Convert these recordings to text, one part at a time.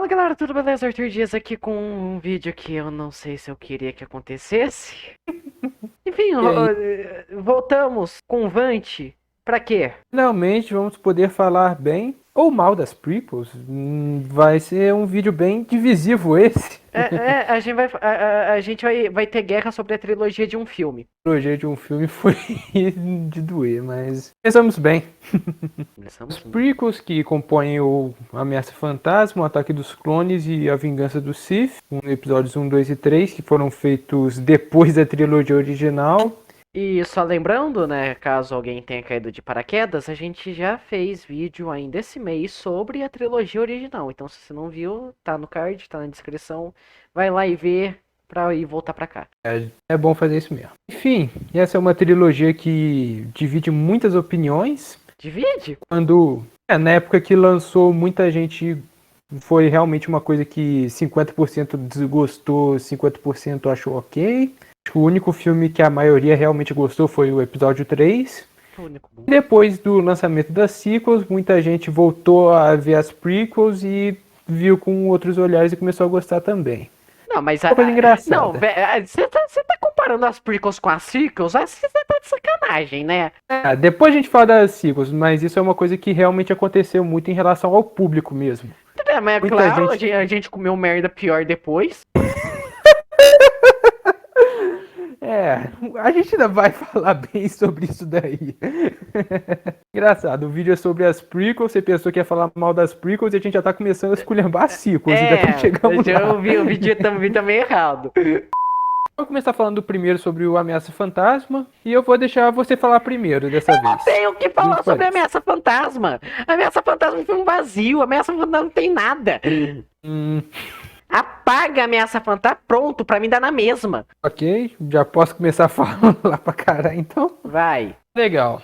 Fala galera, tudo beleza? Arthur Dias aqui com um vídeo que eu não sei se eu queria que acontecesse. Enfim, E aí, voltamos com o Vant. Pra quê? finalmente vamos poder falar bem ou mal das prequels. Vai ser um vídeo bem divisivo esse. A gente vai ter guerra sobre a trilogia de um filme. O projeto de um filme foi de doer, mas pensamos bem. Os Começamos. prequels que compõem o Ameaça Fantasma, o Ataque dos Clones e a Vingança do Sith, episódios 1, 2 e 3, que foram feitos depois da trilogia original. E só lembrando, né, caso alguém tenha caído de paraquedas, a gente já fez vídeo ainda esse mês sobre a trilogia original. Então, se você não viu, tá no card, tá na descrição. Vai lá e vê pra ir voltar pra cá. É bom fazer isso mesmo. Enfim, essa é uma trilogia que divide muitas opiniões. Divide? Na época que lançou, muita gente foi realmente uma coisa que 50% desgostou, 50% achou ok. Acho que o único filme que a maioria realmente gostou foi o episódio 3. O único bom. Depois do lançamento das sequels, muita gente voltou a ver as prequels e viu com outros olhares e começou a gostar também. Não, mas Uma coisa não, engraçada. você tá comparando as prequels com as sequels? Você tá de sacanagem, né? Depois a gente fala das sequels, mas isso é uma coisa que realmente aconteceu muito em relação ao público mesmo. É, mas é Muita claro, gente a gente comeu merda pior depois. A gente ainda vai falar bem sobre isso daí. Engraçado, o vídeo é sobre as prequels, você pensou que ia falar mal das prequels e a gente já tá começando a esculhambar as sequels, ainda não chegamos lá. Eu vi o vídeo também errado. Vou começar falando do primeiro sobre o Ameaça Fantasma e eu vou deixar você falar primeiro dessa vez. Tenho que falar sobre a Ameaça Fantasma. A Ameaça Fantasma foi um vazio, a Ameaça Fantasma não tem nada. Apaga a Ameaça Fantasma, pronto, pra mim dá na mesma. Ok, já posso começar a falar lá pra caralho então? Vai. Legal.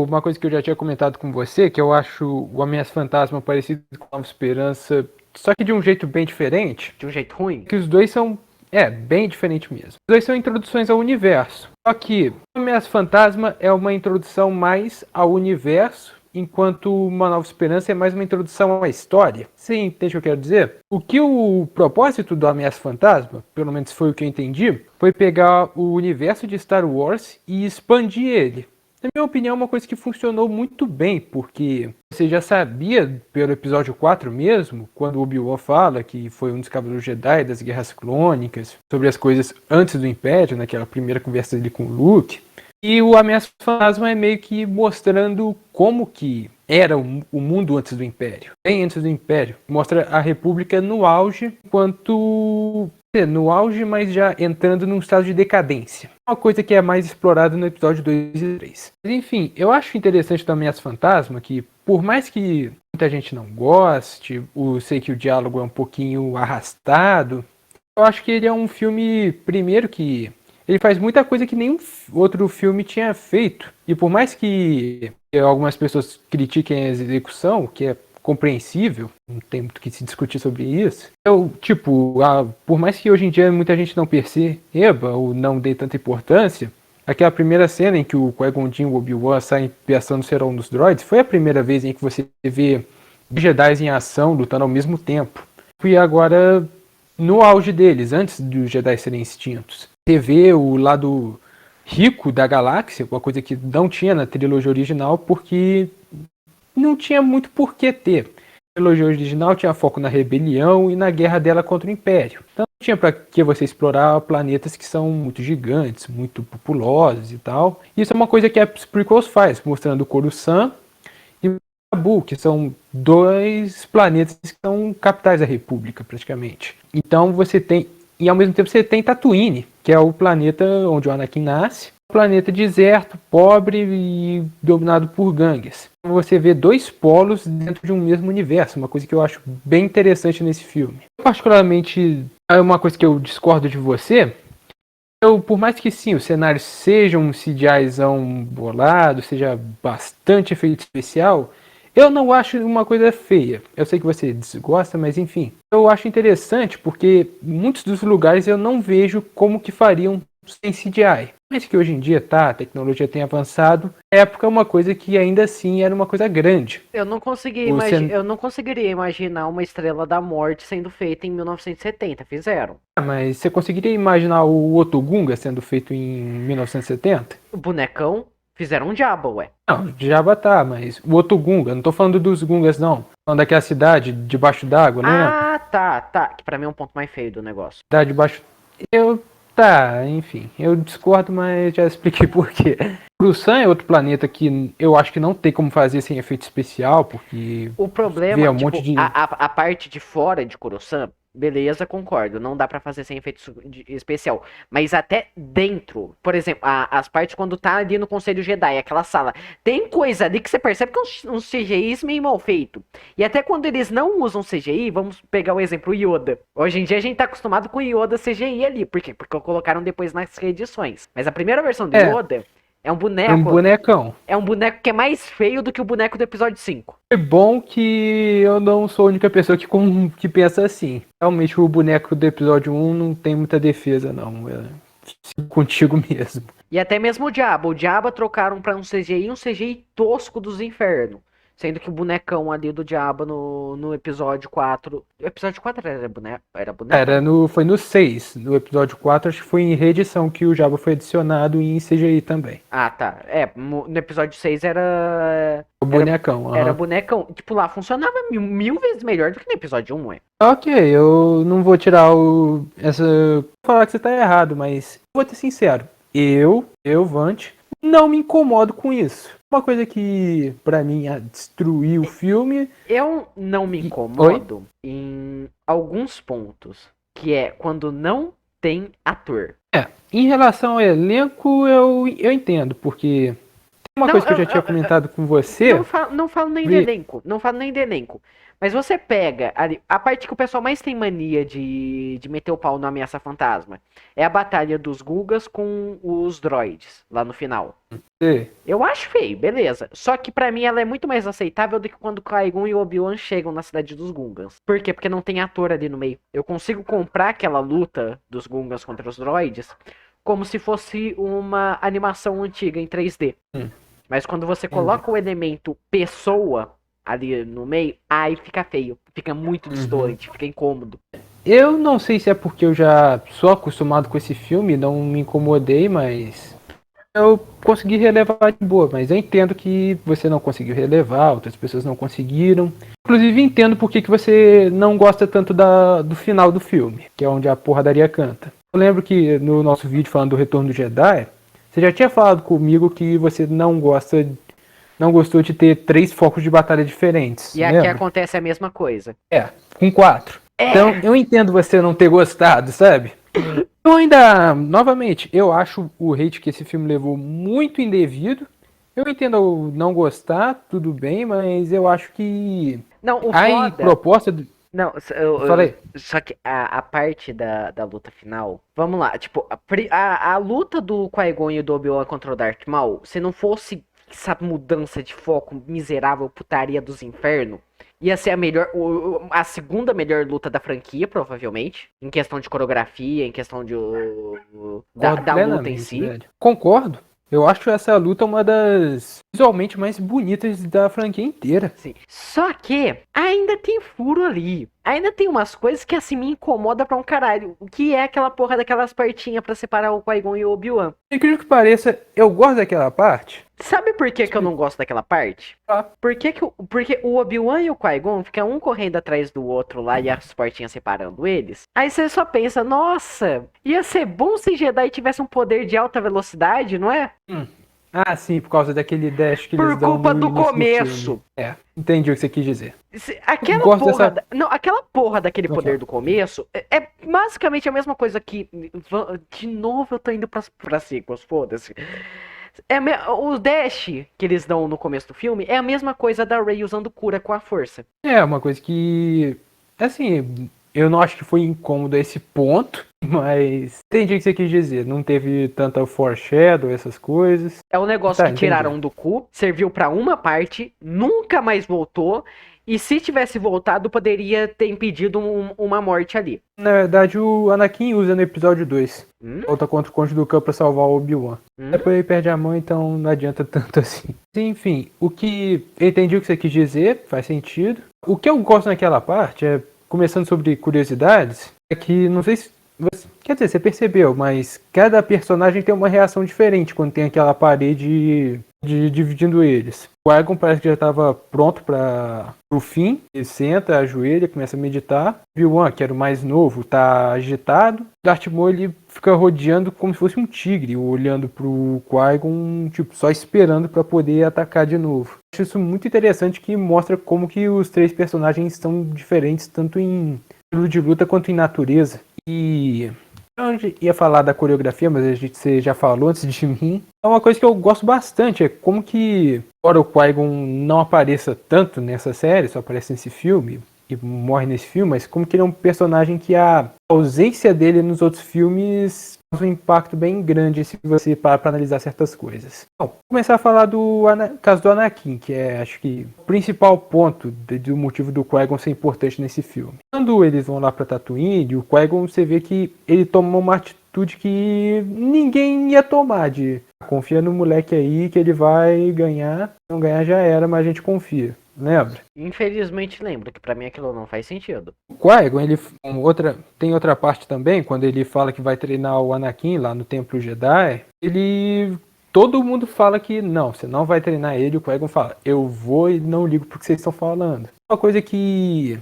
Uma coisa que eu já tinha comentado com você, que eu acho o Ameaça Fantasma parecido com Nova Esperança, só que de um jeito bem diferente, De um jeito ruim? que os dois são, bem diferente mesmo. Os dois são introduções ao universo. Só que o Ameaça Fantasma é uma introdução mais ao universo, enquanto Uma Nova Esperança é mais uma introdução à história. Você entende o que eu quero dizer? O propósito do Ameaça Fantasma, pelo menos foi o que eu entendi, foi pegar o universo de Star Wars e expandir ele. Na minha opinião, é uma coisa que funcionou muito bem, porque você já sabia, pelo episódio 4 mesmo, quando o Obi-Wan fala que foi um dos Cavaleiros Jedi das Guerras Clônicas, sobre as coisas antes do Império, naquela primeira conversa dele com o Luke. E o Ameaça Fantasma é meio que mostrando como que era o mundo antes do Império. Bem antes do Império. Mostra a República no auge, no auge, mas já entrando num estado de decadência. Uma coisa que é mais explorada no episódio 2 e 3. Mas enfim, eu acho interessante do Ameaça Fantasma que, por mais que muita gente não goste, sei que o diálogo é um pouquinho arrastado, eu acho que ele é um filme, primeiro que ele faz muita coisa que nenhum outro filme tinha feito. E por mais que algumas pessoas critiquem a execução, que é compreensível, não tem muito que se discutir sobre isso. Por mais que hoje em dia muita gente não perceba ou não dê tanta importância, aquela primeira cena em que o Qui-Gon Jinn e o Obi-Wan saem pensando ser um dos droids, foi a primeira vez em que você vê Jedi em ação lutando ao mesmo tempo. E agora, no auge deles, antes dos Jedi serem extintos. Você vê o lado rico da galáxia, uma coisa que não tinha na trilogia original, porque não tinha muito por que ter. A trilogia original tinha foco na rebelião e na guerra dela contra o Império. Então não tinha para que você explorar planetas que são muito gigantes, muito populosos e tal. Isso é uma coisa que a prequels faz, mostrando Coruscant e Naboo, que são dois planetas que são capitais da República, praticamente. Então você tem... E ao mesmo tempo você tem Tatooine, que é o planeta onde o Anakin nasce. Um planeta deserto, pobre e dominado por gangues. Você vê dois polos dentro de um mesmo universo, uma coisa que eu acho bem interessante nesse filme. Particularmente, é uma coisa que eu discordo de você. Por mais que sim, o cenário seja um CGIzão bolado, seja bastante efeito especial, eu não acho uma coisa feia. Eu sei que você desgosta, mas enfim. Eu acho interessante porque muitos dos lugares eu não vejo como que fariam sem CGI. Mas que hoje em dia a tecnologia tem avançado. Na época é uma coisa que ainda assim era uma coisa grande. Eu não conseguia Você... eu não conseguiria imaginar uma Estrela da Morte sendo feita em 1970. Fizeram. Mas você conseguiria imaginar o Otogunga sendo feito em 1970? O bonecão fizeram um Diabo, ué. Não, Jabba tá, mas o Otogunga, não tô falando dos Gungas não. Tô falando daquela cidade debaixo d'água, não é? Ah, tá. Que pra mim é um ponto mais feio do negócio. Cidade debaixo... Enfim, eu discordo, mas já expliquei por quê. Coruscant é outro planeta que eu acho que não tem como fazer sem efeito especial, porque O problema, vê um tipo, monte de... a parte de fora de Coruscant, beleza, concordo. Não dá pra fazer sem especial. Mas até dentro, por exemplo, as partes quando tá ali no Conselho Jedi, aquela sala, tem coisa ali que você percebe que é um CGI meio mal feito. E até quando eles não usam CGI, vamos pegar o exemplo Yoda. Hoje em dia a gente tá acostumado com Yoda CGI ali. Por quê? Porque colocaram depois nas reedições. Mas a primeira versão do Yoda é um É um bonecão. É um boneco que é mais feio do que o boneco do episódio 5. É bom que eu não sou a única pessoa que pensa assim. Realmente o boneco do episódio 1 não tem muita defesa, não. É contigo mesmo. E até mesmo o Diabo. O Diabo trocaram pra um CGI tosco dos infernos. Sendo que o bonecão ali do Diabo no episódio 4. O episódio 4 era boneco? Foi no 6. No episódio 4, acho que foi em reedição que o Jabba foi adicionado em CGI também. Ah, tá. No episódio 6 era. O bonecão. Era bonecão. Tipo, lá funcionava mil vezes melhor do que no episódio 1, ué. Ok, eu não vou tirar Vou falar que você tá errado, mas vou ser sincero. Vant, não me incomodo com isso. Uma coisa que, pra mim, destruiu o filme... Eu não me incomodo em alguns pontos. Que é quando não tem ator. Em relação ao elenco, eu entendo, porque... Tem uma coisa que eu já tinha comentado com você... Não falo nem de elenco. Não falo nem de elenco. Mas você pega ali, a parte que o pessoal mais tem mania de meter o pau na Ameaça Fantasma é a batalha dos Gugas com os droids, lá no final. Sim. Eu acho feio, beleza. Só que pra mim ela é muito mais aceitável do que quando Qui-Gon e Obi-Wan chegam na cidade dos Gungans. Por quê? Porque não tem ator ali no meio. Eu consigo comprar aquela luta dos Gungans contra os droids como se fosse uma animação antiga em 3D. Mas quando você coloca o elemento pessoa ali no meio, aí fica feio. Fica muito distante, fica incômodo. Eu não sei se é porque eu já sou acostumado com esse filme, não me incomodei, mas eu consegui relevar de boa. Mas eu entendo que você não conseguiu relevar, outras pessoas não conseguiram. Inclusive entendo por que você não gosta tanto do final do filme, que é onde a porradaria canta. Eu lembro que no nosso vídeo falando do Retorno do Jedi, você já tinha falado comigo que você não gostou de ter 3 focos de batalha diferentes. E aqui acontece a mesma coisa. Com 4. Então, eu entendo você não ter gostado, sabe? Eu ainda, novamente, eu acho o hate que esse filme levou muito indevido. Eu entendo eu não gostar, tudo bem, mas eu acho que... Não, o a proposta... Não, falei. Só que a parte da luta final... Vamos lá, tipo, a luta do Qui-Gon e do Obi-Wan contra o Darth Maul, se não fosse essa mudança de foco miserável, putaria dos infernos, ia ser a segunda melhor luta da franquia, provavelmente. Em questão de coreografia, em questão da luta em si. Velho. Concordo. Eu acho essa luta uma das visualmente mais bonitas da franquia inteira. Sim. Só que ainda tem furo ali. Ainda tem umas coisas que assim me incomoda pra um caralho. O que é aquela porra daquelas partinhas pra separar o Qui-Gon e o Obi-Wan? Incrível que pareça, eu gosto daquela parte. Sabe por que eu não gosto daquela parte? Porque o Obi-Wan e o Qui-Gon ficam um correndo atrás do outro lá e as portinhas separando eles. Aí você só pensa, nossa, ia ser bom se Jedi tivesse um poder de alta velocidade, não é? Ah, sim, por causa daquele dash que eles dão Por culpa do começo. Entendi o que você quis dizer. Aquela porra daquele poder do começo é basicamente a mesma coisa que... De novo eu tô indo pra sequels, foda-se. O dash que eles dão no começo do filme é a mesma coisa da Rey usando cura com a força. É, uma coisa que... Assim, eu não acho que foi incômodo a esse ponto, mas entendi o que você quis dizer. Não teve tanta foreshadow, essas coisas. É um negócio que tiraram do cu, serviu pra uma parte, nunca mais voltou, E se tivesse voltado, poderia ter impedido uma morte ali. Na verdade, o Anakin usa no episódio 2. Hum? Volta contra o Conde do Khan pra salvar o Obi-Wan. Hum? Depois ele perde a mão, então não adianta tanto assim. Enfim, o que... Eu entendi o que você quis dizer, faz sentido. O que eu gosto naquela parte, começando sobre curiosidades, é que, não sei se você... Quer dizer, você percebeu, mas cada personagem tem uma reação diferente quando tem aquela parede dividindo eles. O Qui-Gon parece que já estava pronto para o fim. Ele senta, ajoelha, começa a meditar. Obi-Wan, que era o mais novo, tá agitado. Darth Maul, ele fica rodeando como se fosse um tigre, olhando pro Qui-Gon, tipo, só esperando para poder atacar de novo. Acho isso muito interessante, que mostra como que os três personagens são diferentes, tanto em estilo de luta quanto em natureza. E eu ia falar da coreografia, mas você já falou antes de mim. É uma coisa que eu gosto bastante, é como que, embora o Qui-Gon não apareça tanto nessa série, só aparece nesse filme e morre nesse filme, mas como que ele é um personagem que a ausência dele nos outros filmes faz um impacto bem grande se você parar para analisar certas coisas. Bom, vou começar a falar do caso do Anakin, que é, acho que, o principal ponto do motivo do Qui-Gon ser importante nesse filme. Quando eles vão lá para Tatooine, o Qui-Gon, você vê que ele toma uma atitude que ninguém ia tomar, de confia no moleque aí que ele vai ganhar, se não ganhar já era, mas a gente confia. Lembra? Infelizmente lembro, que pra mim aquilo não faz sentido. O Qui-Gon, ele tem outra parte também, quando ele fala que vai treinar o Anakin lá no Templo Jedi, todo mundo fala que não, você não vai treinar ele, o Qui-Gon fala, eu vou e não ligo pro que vocês estão falando. Uma coisa que,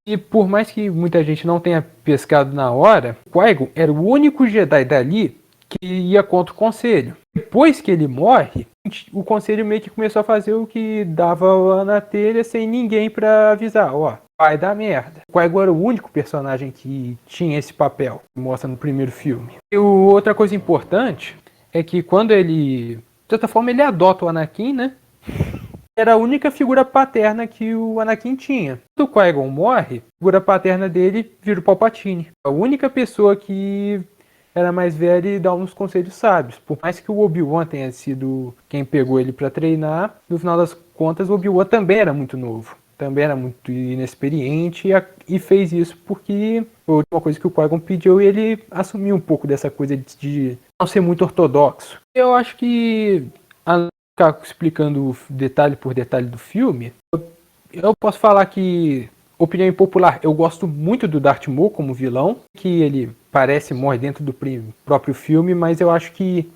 e por mais que muita gente não tenha pescado na hora, o Qui-Gon era o único Jedi dali que ia contra o Conselho. Depois que ele morre, o Conselho meio que começou a fazer o que dava na telha sem ninguém pra avisar. Ó, vai dar merda. O Qui-Gon era o único personagem que tinha esse papel, que mostra no primeiro filme. E outra coisa importante é que quando ele, de certa forma, ele adota o Anakin, né? Era a única figura paterna que o Anakin tinha. Quando o Qui-Gon morre, a figura paterna dele vira o Palpatine. A única pessoa que era mais velho e dá uns conselhos sábios. Por mais que o Obi-Wan tenha sido quem pegou ele para treinar, no final das contas o Obi-Wan também era muito novo. Também era muito inexperiente e fez isso porque foi uma coisa que o Qui-Gon pediu e ele assumiu um pouco dessa coisa de não ser muito ortodoxo. Eu acho que, a ficar explicando detalhe por detalhe do filme, eu posso falar que, opinião impopular, eu gosto muito do Darth Maul como vilão, que ele parece morre dentro do próprio filme, mas eu acho que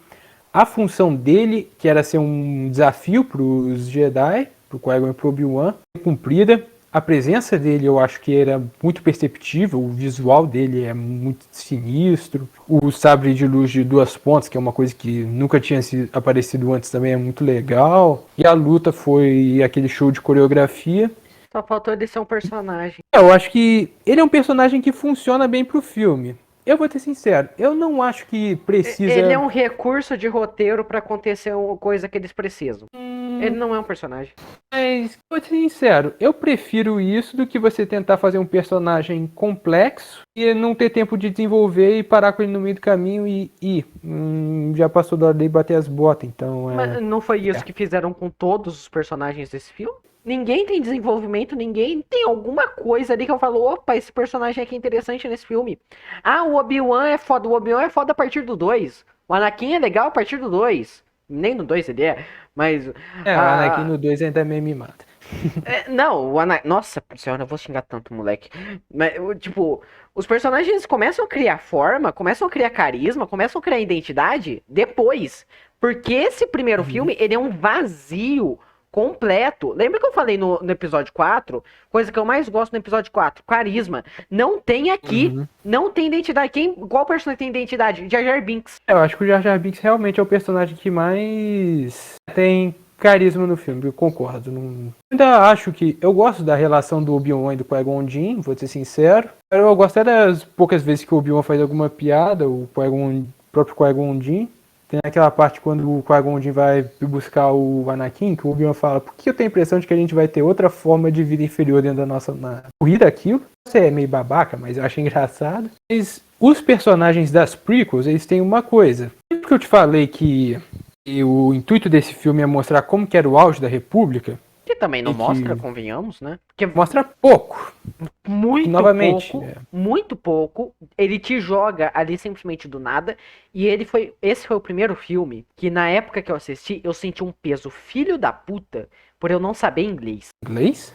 a função dele, que era ser um desafio para os Jedi, para o Qui-Gon e para o Obi-Wan, foi cumprida. A presença dele eu acho que era muito perceptível, o visual dele é muito sinistro, o sabre de luz de duas pontas, que é uma coisa que nunca tinha aparecido antes, também é muito legal, e a luta foi aquele show de coreografia. Só faltou ele ser um personagem. Eu acho que ele é um personagem que funciona bem pro filme. Eu vou ser sincero, eu não acho que precisa... Ele é um recurso de roteiro pra acontecer uma coisa que eles precisam. Ele não é um personagem. Mas, vou ser sincero, eu prefiro isso do que você tentar fazer um personagem complexo e não ter tempo de desenvolver e parar com ele no meio do caminho e já passou da hora de bater as botas, então... Mas não foi isso que fizeram com todos os personagens desse filme? Ninguém tem desenvolvimento, ninguém tem alguma coisa ali que eu falo, opa, esse personagem aqui é interessante nesse filme. Ah, o Obi-Wan é foda, a partir do 2. O Anakin é legal a partir do 2. Nem no 2 ele é, mas... o Anakin no 2 ainda é meio mimado. Não, o Anakin... Nossa senhora, eu vou xingar tanto, moleque. Mas, tipo, os personagens começam a criar forma, começam a criar carisma, começam a criar identidade depois. Porque esse primeiro filme, ele é um vazio completo. Lembra que eu falei no episódio 4? Coisa que eu mais gosto no episódio 4, carisma. Não tem aqui, não tem identidade. Qual personagem tem identidade? Jar Jar Binks. Eu acho que o Jar Jar Binks realmente é o personagem que mais tem carisma no filme, eu concordo. Ainda acho que... Eu gosto da relação do Obi-Wan e do Qui-Gon Jinn, vou ser sincero. Eu gosto até das poucas vezes que o Obi-Wan faz alguma piada, o próprio Qui-Gon Jinn. Tem aquela parte quando o Qui-Gon Jinn vai buscar o Anakin, que o Obi-Wan fala, por que eu tenho a impressão de que a gente vai ter outra forma de vida inferior dentro da nossa corrida aquilo? Você é meio babaca, mas eu acho engraçado. Mas os personagens das prequels, eles têm uma coisa. Sempre que eu te falei que o intuito desse filme é mostrar como que era o auge da República, Que também não E que mostra, convenhamos, né? Porque mostra pouco. muito Novamente, pouco, muito pouco. Ele te joga ali simplesmente do nada. E esse foi o primeiro filme que na época que eu assisti, eu senti um peso filho da puta por eu não saber inglês. Inglês?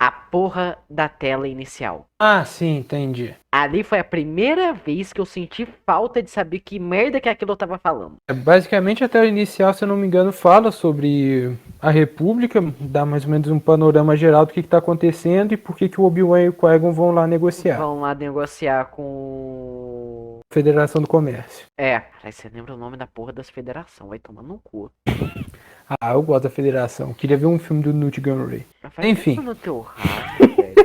A porra da tela inicial. Ah, sim, entendi. Ali foi a primeira vez que eu senti falta de saber que merda que aquilo eu tava falando. Basicamente, a tela inicial, se eu não me engano, fala sobre a República, dá mais ou menos um panorama geral do que está acontecendo e por que o Obi-Wan e o Qui-Gon vão lá negociar. Vão lá negociar com. Federação do Comércio. Aí você lembra o nome da porra das federação, vai tomar no cu. Ah, eu gosto da Federação. Queria ver um filme do Newt Gunray. Enfim. No teu rabo, velho.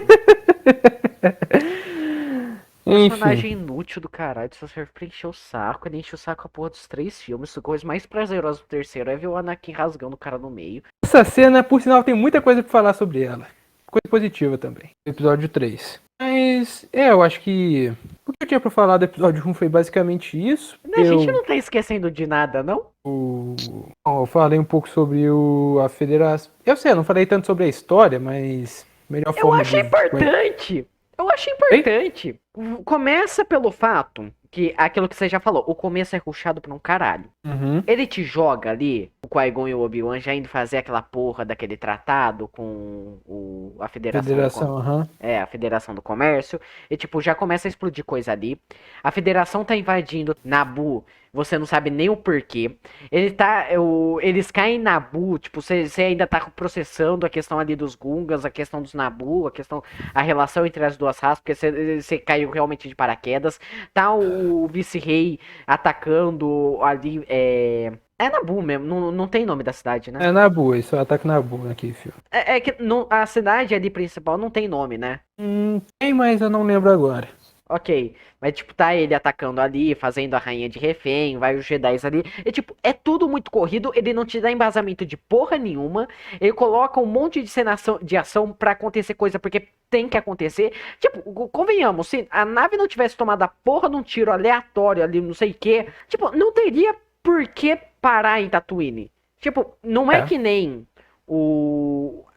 Personagem Enfim. inútil do caralho, só serve pra encher o saco. Ele enche o saco a porra dos 3 filmes. A coisa mais prazerosa do terceiro é ver o Anakin rasgando o cara no meio. Essa cena, por sinal, tem muita coisa pra falar sobre ela. Coisa positiva também. Episódio 3. Mas, eu acho que o que eu tinha pra falar do episódio 1 foi basicamente isso. A gente não tá esquecendo de nada, não? Eu falei um pouco sobre a federação. Eu sei, eu não falei tanto sobre a história, mas melhor Eu forma acho importante. Eu acho importante. Começa pelo fato que aquilo que você já falou, o começo é rushado pra um caralho. Uhum. Ele te joga ali, o Qui-Gon e o Obi-Wan já indo fazer aquela porra daquele tratado com a Federação. A Federação do Comércio. E tipo, já começa a explodir coisa ali. A Federação tá invadindo Naboo. Você não sabe nem o porquê. Eles caem em Naboo. Tipo, você ainda tá processando a questão ali dos Gungans, a questão dos Naboo, a relação entre as duas raças, porque você caiu realmente de paraquedas. Tá o vice-rei atacando ali. É Naboo mesmo, não tem nome da cidade, né? É Naboo, isso é o ataque Naboo naquele filme. É que a cidade ali principal não tem nome, né? Tem, mas eu não lembro agora. Ok, mas tipo, tá ele atacando ali, fazendo a rainha de refém, vai os Jedi ali. E tipo, é tudo muito corrido, ele não te dá embasamento de porra nenhuma. Ele coloca um monte de cenação de ação pra acontecer coisa porque tem que acontecer. Tipo, convenhamos, se a nave não tivesse tomado a porra de um tiro aleatório ali, não sei o que, tipo, não teria por que parar em Tatooine. Tipo, não é que nem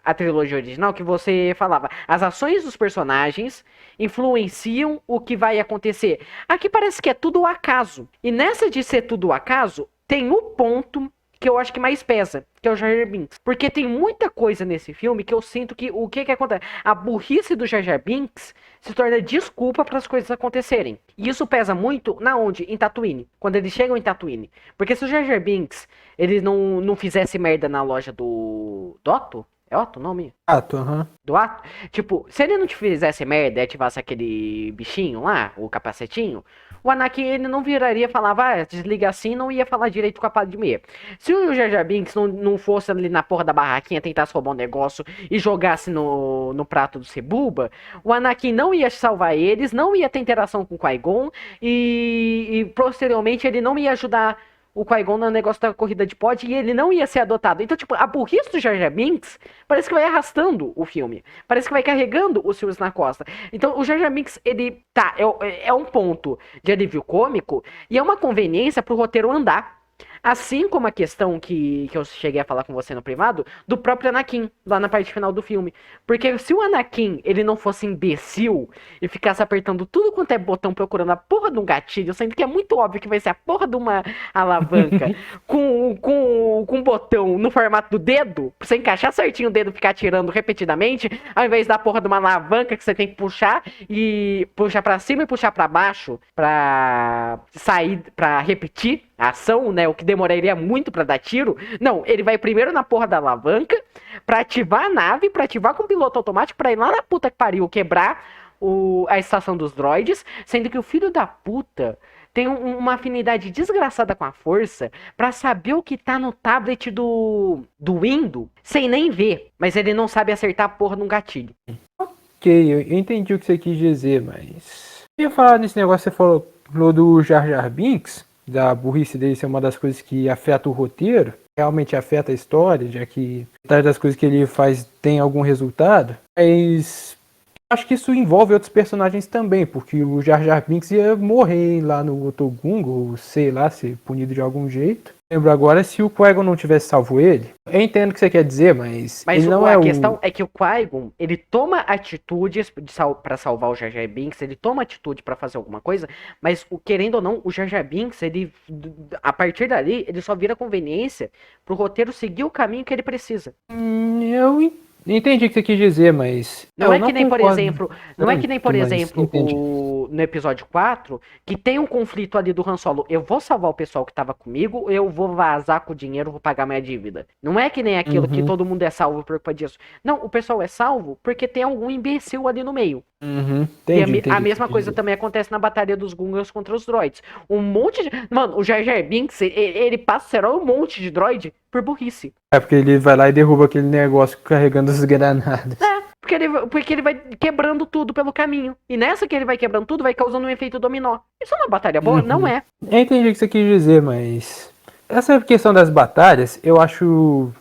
a trilogia original que você falava, as ações dos personagens influenciam o que vai acontecer. Aqui parece que é tudo acaso. E nessa de ser tudo acaso, tem um ponto que eu acho que mais pesa, que é o Jar Jar Binks. Porque tem muita coisa nesse filme que eu sinto que o que acontece? A burrice do Jar Jar Binks se torna desculpa para as coisas acontecerem. E isso pesa muito na onde? Em Tatooine. Quando eles chegam em Tatooine. Porque se o Jar Jar Binks ele não fizesse merda na loja do Otto, é Otto o nome? Do Ato? Tipo, se ele não te fizesse merda e ativasse aquele bichinho lá, o capacetinho, o Anakin ele não viraria e falava, desliga assim, não ia falar direito com a Padmé. Se o Jar Jar Binks não fosse ali na porra da barraquinha, tentasse roubar um negócio e jogasse no prato do Cebuba, o Anakin não ia salvar eles, não ia ter interação com o Qui-Gon e posteriormente ele não ia ajudar o Qui-Gon no negócio da corrida de pod e ele não ia ser adotado. Então, tipo, a burrice do Jar Jar Binks parece que vai arrastando o filme. Parece que vai carregando os filmes na costa. Então, o Jar Jar Binks, ele é um ponto de alívio cômico e é uma conveniência pro roteiro andar. Assim como a questão que eu cheguei a falar com você no privado, do próprio Anakin, lá na parte final do filme. Porque se o Anakin, ele não fosse imbecil e ficasse apertando tudo quanto é botão procurando a porra de um gatilho, sendo que é muito óbvio que vai ser a porra de uma alavanca com um botão no formato do dedo, pra você encaixar certinho o dedo e ficar tirando repetidamente, ao invés da porra de uma alavanca que você tem que puxar e puxar pra cima e puxar pra baixo pra sair, pra repetir a ação, né? O que demoraria muito pra dar tiro. Não, ele vai primeiro na porra da alavanca pra ativar a nave, pra ativar com o piloto automático, pra ir lá na puta que pariu, quebrar a estação dos droids, sendo que o filho da puta tem uma afinidade desgraçada com a força pra saber o que tá no tablet do Windows sem nem ver, mas ele não sabe acertar a porra num gatilho. Ok, eu entendi o que você quis dizer, mas eu ia falar nesse negócio que você falou do Jar Jar Binks, da burrice dele ser uma das coisas que afeta o roteiro, realmente afeta a história, já que metade das coisas que ele faz tem algum resultado, mas acho que isso envolve outros personagens também, porque o Jar Jar Binks ia morrer lá no Otoh Gunga, ou sei lá, ser punido de algum jeito. Lembro agora, se o Qui-Gon não tivesse salvo ele, eu entendo o que você quer dizer, mas Mas ele não a é questão é que o Qui-Gon, ele toma atitudes pra salvar o Jar Jar Binks, ele toma atitude pra fazer alguma coisa, mas querendo ou não, o Jar Jar Binks, ele, a partir dali, ele só vira conveniência pro roteiro seguir o caminho que ele precisa. Eu entendi o que você quis dizer, mas Não eu é que não nem, por concordo exemplo, não é que nem, por tanto, mas exemplo, entendi. no episódio 4 que tem um conflito ali do Han Solo. Eu vou salvar o pessoal que tava comigo, ou eu vou vazar com o dinheiro, vou pagar minha dívida. Não é que nem aquilo que Uhum, todo mundo é salvo por culpa disso. Não, o pessoal é salvo porque tem algum imbecil ali no meio. E entendi, a entendi o que você mesma quis coisa dizer. também acontece na batalha dos Gungans contra os droids. Um monte de. Mano, o Jar Jar Binks, ele passa será um monte de droid por burrice. É porque ele vai lá e derruba aquele negócio carregando as granadas. Porque ele vai quebrando tudo pelo caminho. E nessa que ele vai quebrando tudo, vai causando um efeito dominó. Isso é uma batalha boa? Não Uhum. é. Eu entendi o que você quis dizer, mas essa questão das batalhas, eu acho.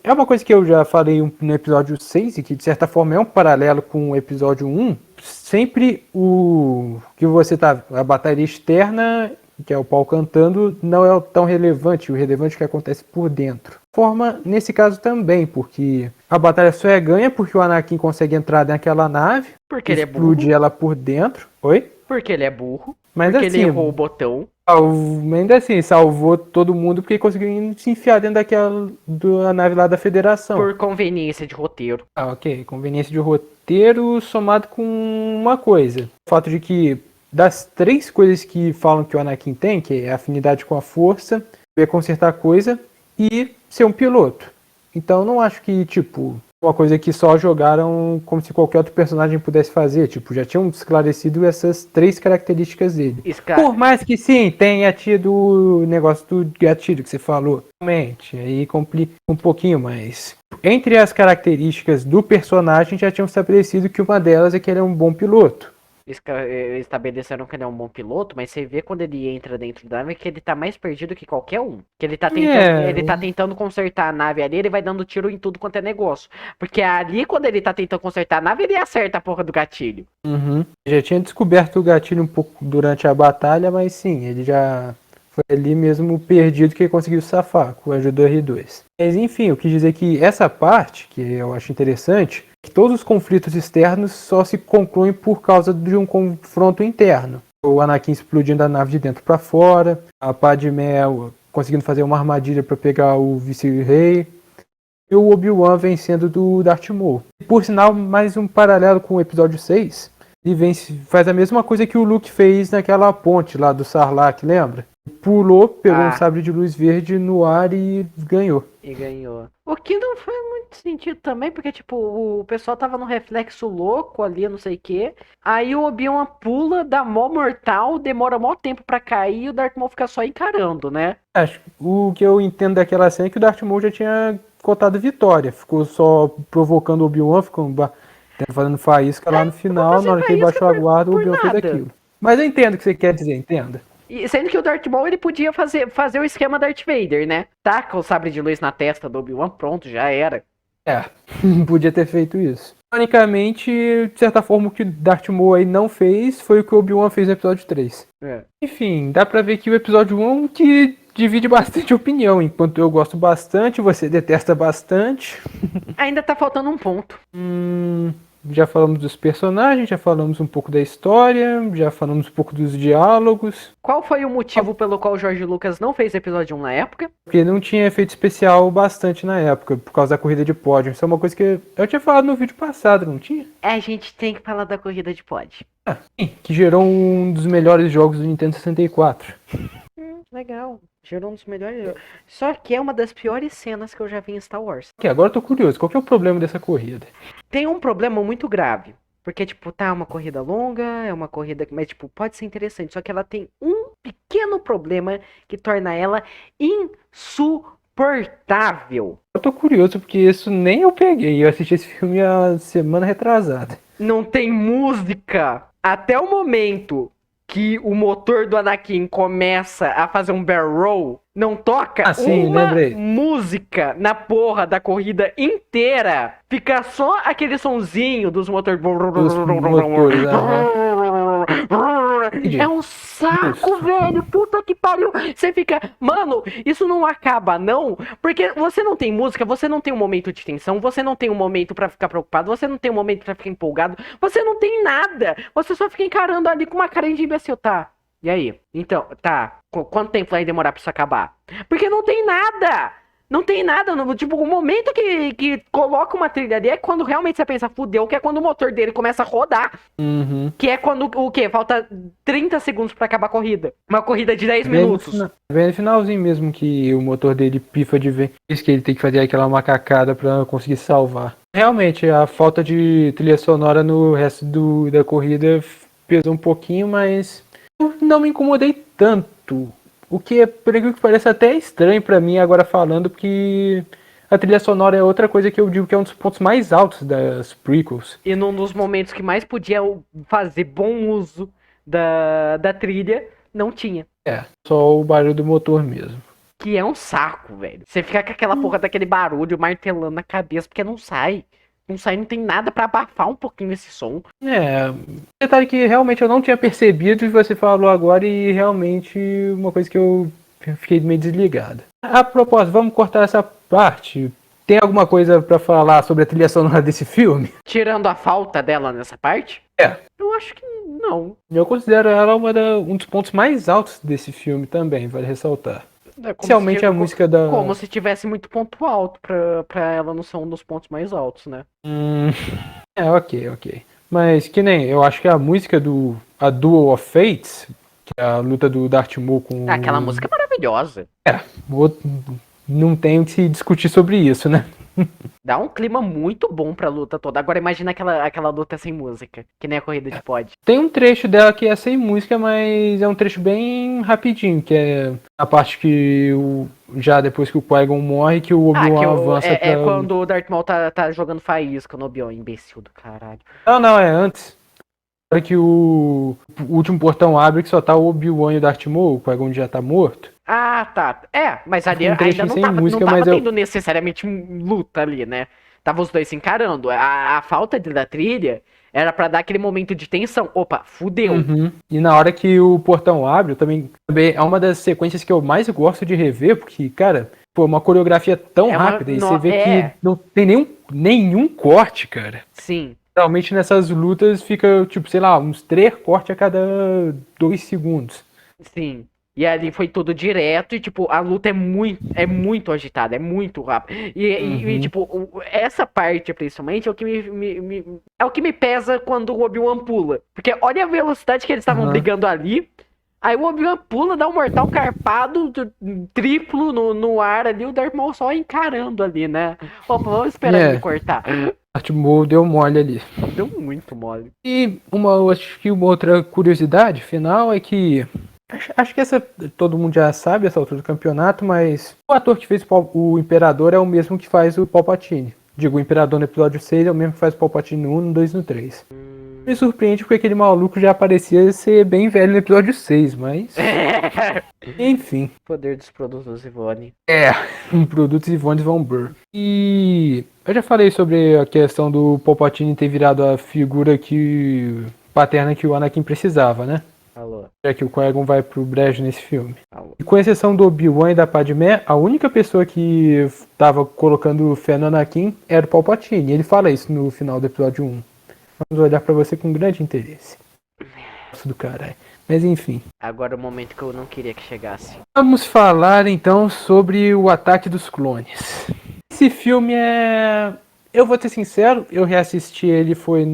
É uma coisa que eu já falei no episódio 6 e que de certa forma é um paralelo com o episódio 1. Sempre o que você tá. A batalha externa, que é o pau cantando, não é tão relevante. O relevante é o que acontece por dentro. Forma nesse caso também, porque a batalha só é ganha porque o Anakin consegue entrar naquela nave, Porque ele é explode burro. ela por dentro. Oi? Porque ele é burro. Mas Porque ele assim, errou o botão. ainda assim, salvou todo mundo porque conseguiu se enfiar dentro daquela da nave lá da Federação. Por conveniência de roteiro. Ah, ok. Conveniência de roteiro somado com uma coisa. O fato de que das 3 coisas que falam que o Anakin tem, que é afinidade com a força, ver consertar coisa e ser um piloto. Então não acho que, tipo, uma coisa que só jogaram como se qualquer outro personagem pudesse fazer. Tipo, já tinham esclarecido essas 3 características dele. Por mais que sim, tenha tido o negócio do gatilho que você falou. Realmente, aí complica um pouquinho mais. Entre as características do personagem, já tinham estabelecido que uma delas é que ele é um bom piloto. Estabeleceram que ele é um bom piloto, mas você vê quando ele entra dentro da nave que ele tá mais perdido que qualquer um. Que ele tá tentando consertar a nave ali, ele vai dando tiro em tudo quanto é negócio. Porque ali, quando ele tá tentando consertar a nave, ele acerta a porra do gatilho. Já tinha descoberto o gatilho um pouco durante a batalha, mas sim, ele já foi ali mesmo perdido que ele conseguiu safar com a ajuda do R2. Mas enfim, eu quis dizer que essa parte, que eu acho interessante, que todos os conflitos externos só se concluem por causa de um confronto interno. O Anakin explodindo a nave de dentro para fora, a Padmé conseguindo fazer uma armadilha para pegar o vice-rei, e o Obi-Wan vencendo do Darth Maul. E, por sinal, mais um paralelo com o episódio 6, ele faz a mesma coisa que o Luke fez naquela ponte lá do Sarlacc, lembra? Pulou, pegou um sabre de luz verde no ar e ganhou. E ganhou. O que não faz muito sentido também, porque, tipo, o pessoal tava num reflexo louco ali, não sei o quê. Aí o Obi-Wan pula, dá mó mortal, demora mó tempo pra cair e o Darth Maul fica só encarando, né? Acho o que eu entendo daquela cena é que o Darth Maul já tinha cotado vitória. Ficou só provocando o Obi-Wan, fazendo faísca lá no final. Na hora que ele baixou a guarda, o Obi-Wan fez aquilo. Mas eu entendo o que você quer dizer, entenda. E sendo que o Darth Maul ele podia fazer o esquema Darth Vader, né? Taca o sabre de luz na testa do Obi-Wan, pronto, já era. Podia ter feito isso. Ironicamente, de certa forma, o que o Darth Maul aí não fez foi o que o Obi-Wan fez no episódio 3. Enfim, dá pra ver que o episódio 1 que divide bastante opinião. Enquanto eu gosto bastante, você detesta bastante. Ainda tá faltando um ponto. Já falamos dos personagens, já falamos um pouco da história, já falamos um pouco dos diálogos. Qual foi o motivo pelo qual o George Lucas não fez episódio 1 na época? Porque não tinha efeito especial bastante na época, por causa da corrida de pódio. Isso é uma coisa que eu tinha falado no vídeo passado, não tinha? A gente tem que falar da corrida de pódio. Sim, que gerou um dos melhores jogos do Nintendo 64. Legal. Gerou um dos melhores. Só que é uma das piores cenas que eu já vi em Star Wars. Ok, agora eu tô curioso. Qual que é o problema dessa corrida? Tem um problema muito grave. Porque, tipo, tá uma corrida longa, é uma corrida... Mas, tipo, pode ser interessante. Só que ela tem um pequeno problema que torna ela insuportável. Eu tô curioso porque isso nem eu peguei. Eu assisti esse filme a semana retrasada. Não tem música. Até o momento que o motor do Anakin começa a fazer um barrel roll, não toca uma música na porra da corrida inteira. Fica só aquele sonzinho dos motores. Dos motores, É um saco, velho. Puta que pariu. Você fica, mano, isso não acaba, não. Porque você não tem música, você não tem um momento de tensão, você não tem um momento pra ficar preocupado, você não tem um momento pra ficar empolgado, você não tem nada. Você só fica encarando ali com uma cara de imbecil, tá? E aí? Então, tá. Quanto tempo vai demorar pra isso acabar? Porque não tem nada. Não tem nada, tipo, o momento que coloca uma trilha ali é quando realmente você pensa, fudeu, que é quando o motor dele começa a rodar. Uhum. Que é quando, o quê? Falta 30 segundos pra acabar a corrida. Uma corrida de 10 minutos. Vem no finalzinho mesmo que o motor dele pifa de vez que ele tem que fazer aquela macacada pra conseguir salvar. Realmente, a falta de trilha sonora no resto da corrida pesou um pouquinho, mas eu não me incomodei tanto. O que, por incrível que pareça, até estranho pra mim agora falando, porque a trilha sonora é outra coisa que eu digo que é um dos pontos mais altos das prequels. E num dos momentos que mais podia fazer bom uso da trilha, não tinha. É, só o barulho do motor mesmo. Que é um saco, velho. Você fica com aquela porra daquele barulho martelando na cabeça, porque não sai. Não sai, não tem nada pra abafar um pouquinho esse som. É, detalhe que realmente eu não tinha percebido e você falou agora e realmente uma coisa que eu fiquei meio desligado. A propósito, vamos cortar essa parte. Tem alguma coisa pra falar sobre a trilha sonora desse filme? Tirando a falta dela nessa parte? É. Eu acho que não. Eu considero ela um dos pontos mais altos desse filme também, vale ressaltar. É Especialmente a música da... Como se tivesse muito ponto alto pra ela não ser um dos pontos mais altos, né? Ok. Mas que nem, eu acho que a música a Duel of Fates, que é a luta do Darth Maul com... Aquela música é maravilhosa. Não tem o que se discutir sobre isso, né? Dá um clima muito bom pra luta toda. Agora imagina aquela luta sem música, que nem a corrida de pod. Tem um trecho dela que é sem música, mas é um trecho bem rapidinho, que é a parte que já depois que o Qui-Gon morre, que o Obi-Wan avança pra... É quando o Darth Maul tá jogando faísca no Obi-Wan, imbecil do caralho. Não, é antes. Na hora que o último portão abre, que só tá o Obi-Wan e o Darth Maul, o Qui-Gon já tá morto. Ah, tá. É, mas ali Um ainda não tava, música, não tava mas tendo necessariamente luta ali, né? Tava os dois se encarando. A falta da trilha era pra dar aquele momento de tensão. Opa, fudeu. Uhum. E na hora que o portão abre, também é uma das sequências que eu mais gosto de rever, porque, cara, pô, uma coreografia tão rápida, e você vê que não tem nenhum corte, cara. Sim. Geralmente nessas lutas fica, tipo, sei lá, uns 3 cortes a cada 2 segundos. Sim. E ali foi tudo direto e, tipo, a luta é muito agitada, é muito rápido. E tipo, essa parte, principalmente, é o que é o que me pesa quando o Obi-Wan pula. Porque olha a velocidade que eles estavam brigando ali. Aí o Obi-Wan pula, dá um mortal carpado, triplo no ar ali, o Darth Maul só encarando ali, né? Opa, vamos esperar ele cortar. Darth Maul deu mole ali. Deu muito mole. E acho que uma outra curiosidade final é que... Acho que essa todo mundo já sabe, essa altura do campeonato, mas o ator que fez o Imperador é o mesmo que faz o Palpatine. Digo, o Imperador no episódio 6 é o mesmo que faz o Palpatine no 1, no 2 e no 3. Me surpreende porque aquele maluco já parecia ser bem velho no episódio 6, mas... Enfim. Poder dos produtos Ivone. Produtos Ivone von Burr. E eu já falei sobre a questão do Palpatine ter virado a figura paterna que o Anakin precisava, né? Falou. Já que o Qui-Gon vai pro brejo nesse filme. Falou. E com exceção do Obi-Wan e da Padmé, a única pessoa que tava colocando fé no Anakin era o Palpatine. E ele fala isso no final do episódio 1. Vamos olhar pra você com grande interesse. Nossa do caralho. Mas enfim. Agora o momento que eu não queria que chegasse. Vamos falar então sobre o Ataque dos Clones. Esse filme é... Eu vou ser sincero, eu reassisti ele foi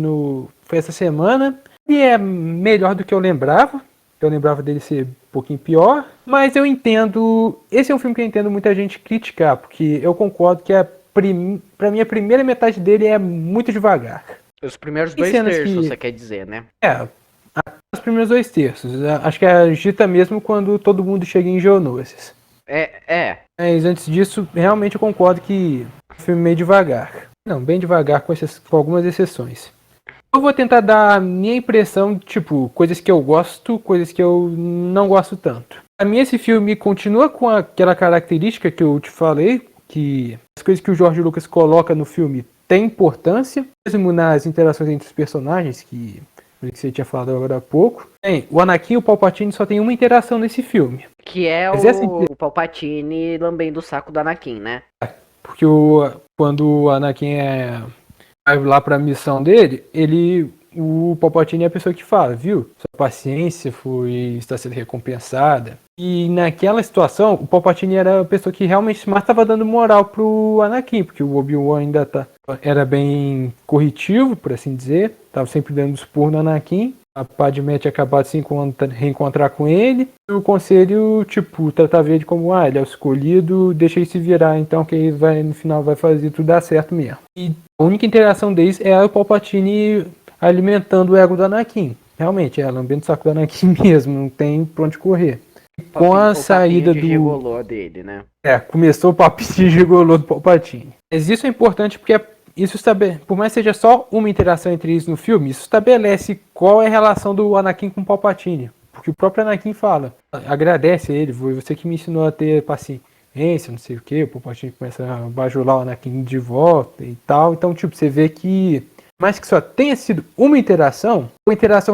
essa semana. E é melhor do que eu lembrava. Eu lembrava dele ser um pouquinho pior. Mas eu entendo... Esse é um filme que eu entendo muita gente criticar. Porque eu concordo que pra mim a primeira metade dele é muito devagar. Os primeiros 2 terços, você quer dizer, né? Os primeiros 2 terços. Acho que agita mesmo quando todo mundo chega em Geonosis. Mas antes disso, realmente eu concordo que o filme é meio devagar. Não, bem devagar com algumas exceções. Eu vou tentar dar a minha impressão, tipo, coisas que eu gosto, coisas que eu não gosto tanto. Pra mim esse filme continua com aquela característica que eu te falei, que as coisas que o George Lucas coloca no filme têm importância, mesmo nas interações entre os personagens, que que você tinha falado agora há pouco. Bem, o Anakin e o Palpatine só tem uma interação nesse filme. Que é Mas essa o Palpatine lambendo o saco do Anakin, né? Porque quando o Anakin vai lá pra missão dele, o Palpatine é a pessoa que fala, viu? Sua paciência está sendo recompensada. E naquela situação, o Palpatine era a pessoa que realmente mais estava dando moral pro Anakin, porque o Obi-Wan ainda era bem corretivo, por assim dizer. Tava sempre dando expor no Anakin. A Padmé tinha acabado de se reencontrar com ele. E o conselho, tipo, tratava ele como, ele é o escolhido, deixa ele se virar, então que ele no final vai fazer tudo dar certo mesmo. E a única interação deles é o Palpatine alimentando o ego do Anakin. Realmente, lambendo o saco do Anakin mesmo, não tem pra onde correr. Com a saída do gigolô dele, né? Começou o papinho de gigolô do Palpatine. Mas isso é importante porque isso por mais que seja só uma interação entre eles no filme, isso estabelece qual é a relação do Anakin com o Palpatine. Porque o próprio Anakin fala, agradece a ele, foi você que me ensinou a ter paciência, não sei o que, o Palpatine começa a bajular o Anakin de volta e tal. Então, tipo, você vê que, mais que só tenha sido uma interação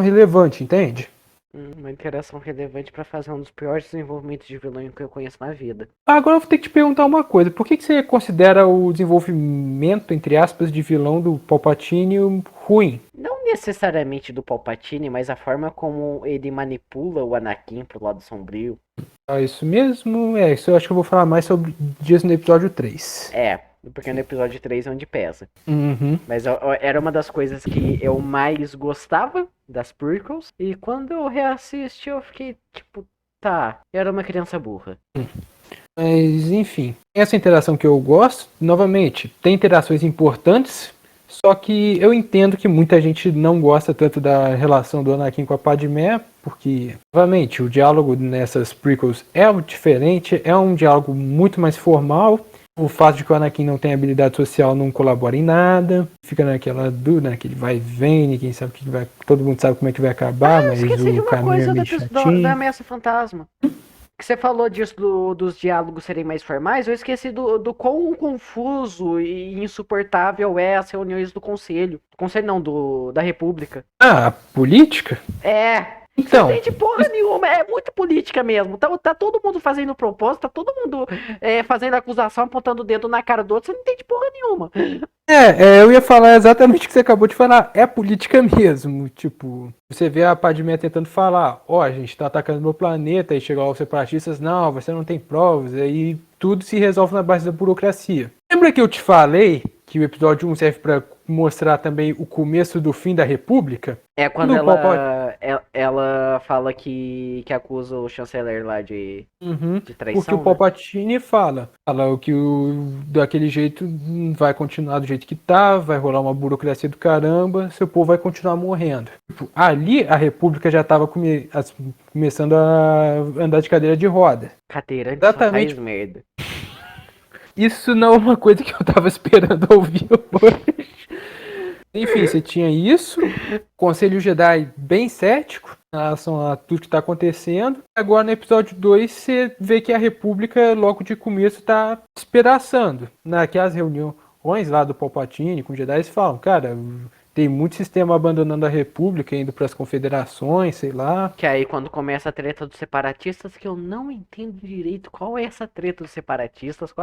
relevante, entende? Uma interação relevante pra fazer um dos piores desenvolvimentos de vilão que eu conheço na vida. Agora eu vou ter que te perguntar uma coisa. Por que você considera o desenvolvimento, entre aspas, de vilão do Palpatine ruim? Não necessariamente do Palpatine, mas a forma como ele manipula o Anakin pro lado sombrio. Isso mesmo? Isso eu acho que eu vou falar mais sobre dias no episódio 3. Porque no episódio 3 é onde pesa. Uhum. Mas era uma das coisas que eu mais gostava das prequels. E quando eu reassisti, eu fiquei tipo, eu era uma criança burra. Mas, enfim. Essa interação que eu gosto, novamente, tem interações importantes. Só que eu entendo que muita gente não gosta tanto da relação do Anakin com a Padmé, porque, novamente, o diálogo nessas prequels é diferente, é um diálogo muito mais formal. O fato de que o Anakin não tem habilidade social não colabora em nada. Fica naquela dúvida, que ele vai e vem, ninguém sabe que vai. Todo mundo sabe como é que vai acabar, mas o caminho é meio chatinho. Da Ameaça Fantasma. Que você falou disso dos diálogos serem mais formais, eu esqueci do quão confuso e insuportável é as reuniões do Conselho. Conselho não, da República. A política? Então, não entende porra nenhuma, é muito política mesmo. Tá todo mundo fazendo propósito, tá todo mundo fazendo acusação, apontando o dedo na cara do outro, você não entende porra nenhuma. Eu ia falar exatamente o que você acabou de falar. É política mesmo. Tipo, você vê a Padmé tentando falar, a gente tá atacando meu planeta, e chegam os separatistas, não, você não tem provas, aí tudo se resolve na base da burocracia. Lembra que eu te falei que o episódio 1 serve pra mostrar também o começo do fim da República? Quando ela fala que acusa o chanceler lá de traição. Porque o Palpatine fala que daquele jeito vai continuar do jeito que tá, vai rolar uma burocracia do caramba, seu povo vai continuar morrendo. Tipo, ali a República já tava começando a andar de cadeira de roda. Cadeirante exatamente. Só faz merda. Isso não é uma coisa que eu tava esperando ouvir hoje. Enfim, você tinha isso, Conselho Jedi bem cético em relação a tudo que está acontecendo. Agora no episódio 2 você vê que a República logo de começo está despedaçando. Naquelas reuniões lá do Palpatine com os Jedi, eles falam, cara, tem muito sistema abandonando a República, indo para as confederações, sei lá. Que aí quando começa a treta dos separatistas, que eu não entendo direito qual é essa treta dos separatistas,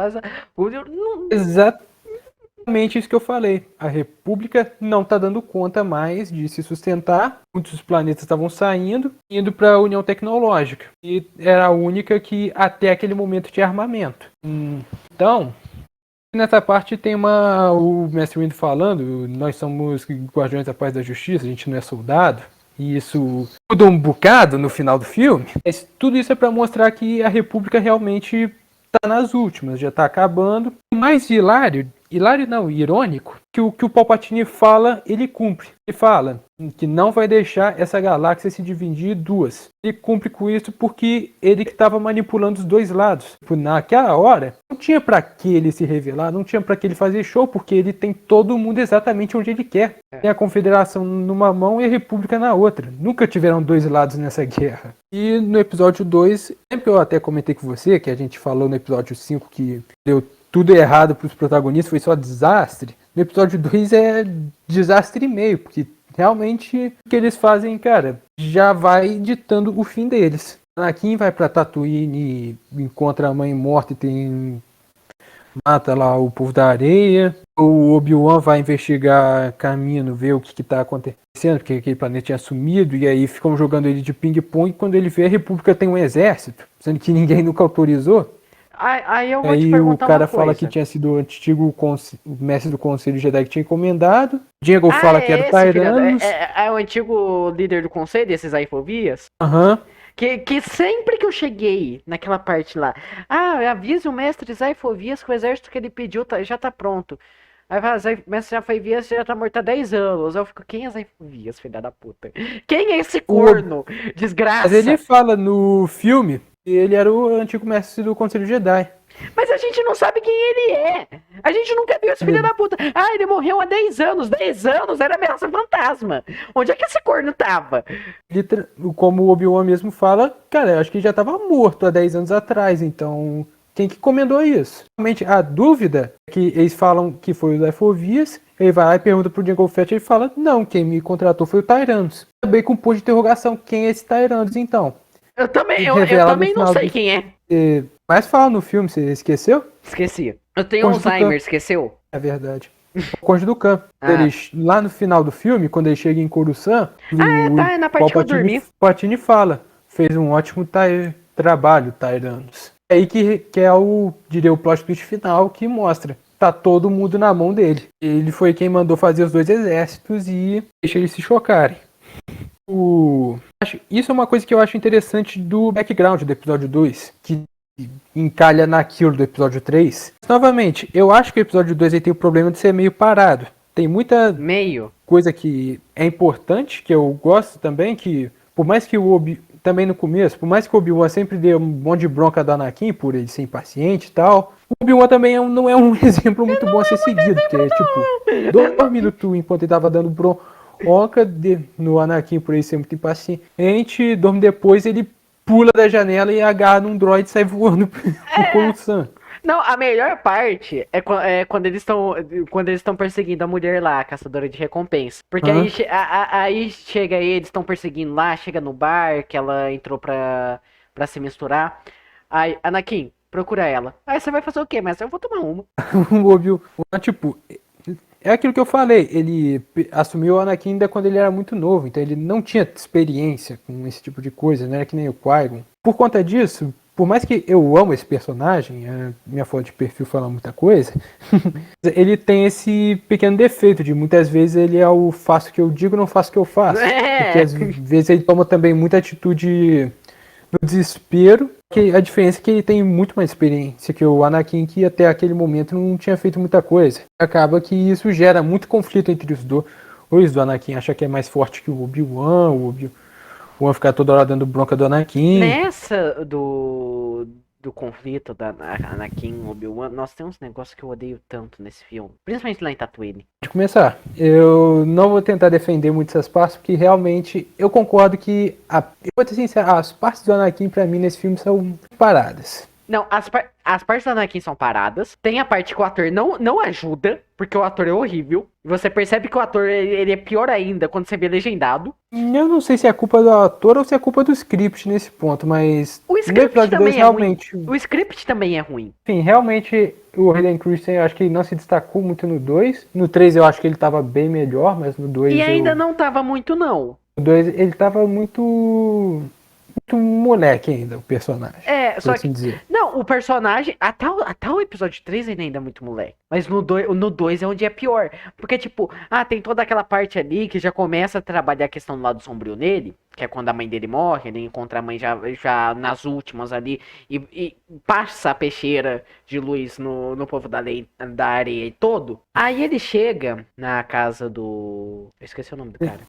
Exatamente isso que eu falei. A República não está dando conta mais de se sustentar. Muitos planetas estavam saindo, indo para a União Tecnológica. E era a única que até aquele momento tinha armamento. Então, nessa parte tem o Mestre Windu falando, nós somos guardiões da paz e da justiça, a gente não é soldado. E isso muda um bocado no final do filme. Mas tudo isso é para mostrar que a República realmente está nas últimas, já está acabando. O mais irônico, que o Palpatine fala, ele cumpre. Ele fala que não vai deixar essa galáxia se dividir em duas. Ele cumpre com isso porque ele que estava manipulando os dois lados. Naquela hora, não tinha para que ele se revelar, não tinha para que ele fazer show, porque ele tem todo mundo exatamente onde ele quer. Tem a Confederação numa mão e a República na outra. Nunca tiveram dois lados nessa guerra. E no episódio 2, sempre eu até comentei com você, que a gente falou no episódio 5 que deu tudo errado para os protagonistas, foi só desastre. No episódio 2 é desastre e meio, porque realmente o que eles fazem, cara, já vai ditando o fim deles. Anakin vai pra Tatooine e encontra a mãe morta e mata lá o povo da areia. O Obi-Wan vai investigar Camino, ver o que tá acontecendo, porque aquele planeta tinha sumido, e aí ficam jogando ele de ping-pong. Quando ele vê, a República tem um exército, sendo que ninguém nunca autorizou. Aí eu vou te Aí o perguntar uma cara fala coisa. que tinha sido o antigo mestre do Conselho Jedi que tinha encomendado. Diego fala que era o É esse, filhado. Tyrannus. É o antigo líder do conselho, esses aifovias? Aham. Que sempre que eu cheguei naquela parte lá, avise o mestre Zaifovias que o exército que ele pediu já tá pronto. Aí fala, mestre Zaifovias já tá morto há 10 anos. Aí eu fico, quem é Zaifovias, filha da puta? Quem é esse corno? Mas Desgraça! ele fala no filme que ele era o antigo mestre do Conselho Jedi. Mas a gente não sabe quem ele é. A gente nunca viu esse filho da puta. Ele morreu há 10 anos. 10 anos era ameaça fantasma. Onde é que esse corno tava? Como o Obi-Wan mesmo fala, cara, eu acho que ele já estava morto há 10 anos atrás, então quem que encomendou isso? Realmente, a dúvida é que eles falam que foi o Lefovias, ele vai lá e pergunta pro Jango Fett e ele fala, não, quem me contratou foi o Tyrannus. Também com um ponto de interrogação, quem é esse Tyrannus então? Eu também não sei quem é. Mas fala no filme, você esqueceu? Esqueci. Eu tenho Alzheimer, esqueceu? É verdade. O Conde do Khan. Ah. Lá no final do filme, quando ele chega em Coruscant, é na parte que eu dormi. Palpatine fala, fez um ótimo trabalho, Tyrannus. É aí que é diria, o plot twist final que mostra. Tá todo mundo na mão dele. Ele foi quem mandou fazer os dois exércitos e deixa eles se chocarem. Isso é uma coisa que eu acho interessante do background do episódio 2, que encalha naquilo do episódio 3. Novamente, eu acho que o episódio 2 aí tem o problema de ser meio parado. Tem muita coisa que é importante, que eu gosto também, que por mais que também no começo, por mais que o Obi-Wan sempre dê um monte de bronca do Anakin por ele ser impaciente e tal, o Obi-Wan também não é um exemplo muito bom a ser seguido, porque é tipo, 2 minutos enquanto ele tava dando bronca no Anakin por ele ser muito impaciente, dorme depois ele pula da janela e agarra num droid e sai voando pro Coruscant. Não, a melhor parte é quando eles estão perseguindo a mulher lá, a caçadora de recompensa. Porque aí chega eles estão perseguindo lá, chega no bar que ela entrou pra se misturar. Aí, Anakin, procura ela. Aí você vai fazer o quê? Mas eu vou tomar uma. O Obi-Wan, tipo, é aquilo que eu falei, ele assumiu o Anakin ainda quando ele era muito novo, então ele não tinha experiência com esse tipo de coisa, não era que nem o Qui-Gon. Por conta disso, por mais que eu amo esse personagem, minha foto de perfil fala muita coisa, ele tem esse pequeno defeito de muitas vezes ele é o faço o que eu digo, não faço o que eu faço. Porque às vezes ele toma também muita atitude no desespero, que a diferença é que ele tem muito mais experiência que o Anakin, que até aquele momento não tinha feito muita coisa. Acaba que isso gera muito conflito entre os dois. O Anakin acha que é mais forte que o Obi-Wan, o Obi-Wan ficar toda hora dando bronca do Anakin. Nessa do conflito da Anakin e Obi-Wan, nós temos uns negócios que eu odeio tanto nesse filme, principalmente lá em Tatooine. De começar, eu não vou tentar defender muito essas partes, porque realmente eu concordo que, eu vou ser sincero, as partes do Anakin pra mim nesse filme são paradas. Não, as partes do Anakin são paradas. Tem a parte que o ator não ajuda, porque o ator é horrível. Você percebe que o ator ele é pior ainda quando você vê legendado. Eu não sei se é culpa do ator ou se é culpa do script nesse ponto, mas o script no episódio 2 realmente... ruim. O script também é ruim. Enfim, realmente o Hayden Christensen eu acho que ele não se destacou muito no 2. No 3 eu acho que ele tava bem melhor, mas no 2 E ainda não tava muito não. No 2 ele tava muito moleque ainda, o personagem. Só assim que... dizer. Não, o personagem... Até o episódio 3 ele ainda é muito moleque. Mas no 2 é onde é pior. Porque, tipo... tem toda aquela parte ali que já começa a trabalhar a questão do lado sombrio nele. Que é quando a mãe dele morre. Ele encontra a mãe já nas últimas ali. E passa a peixeira de luz no povo da areia e todo. Aí ele chega na casa do... Eu esqueci o nome do cara.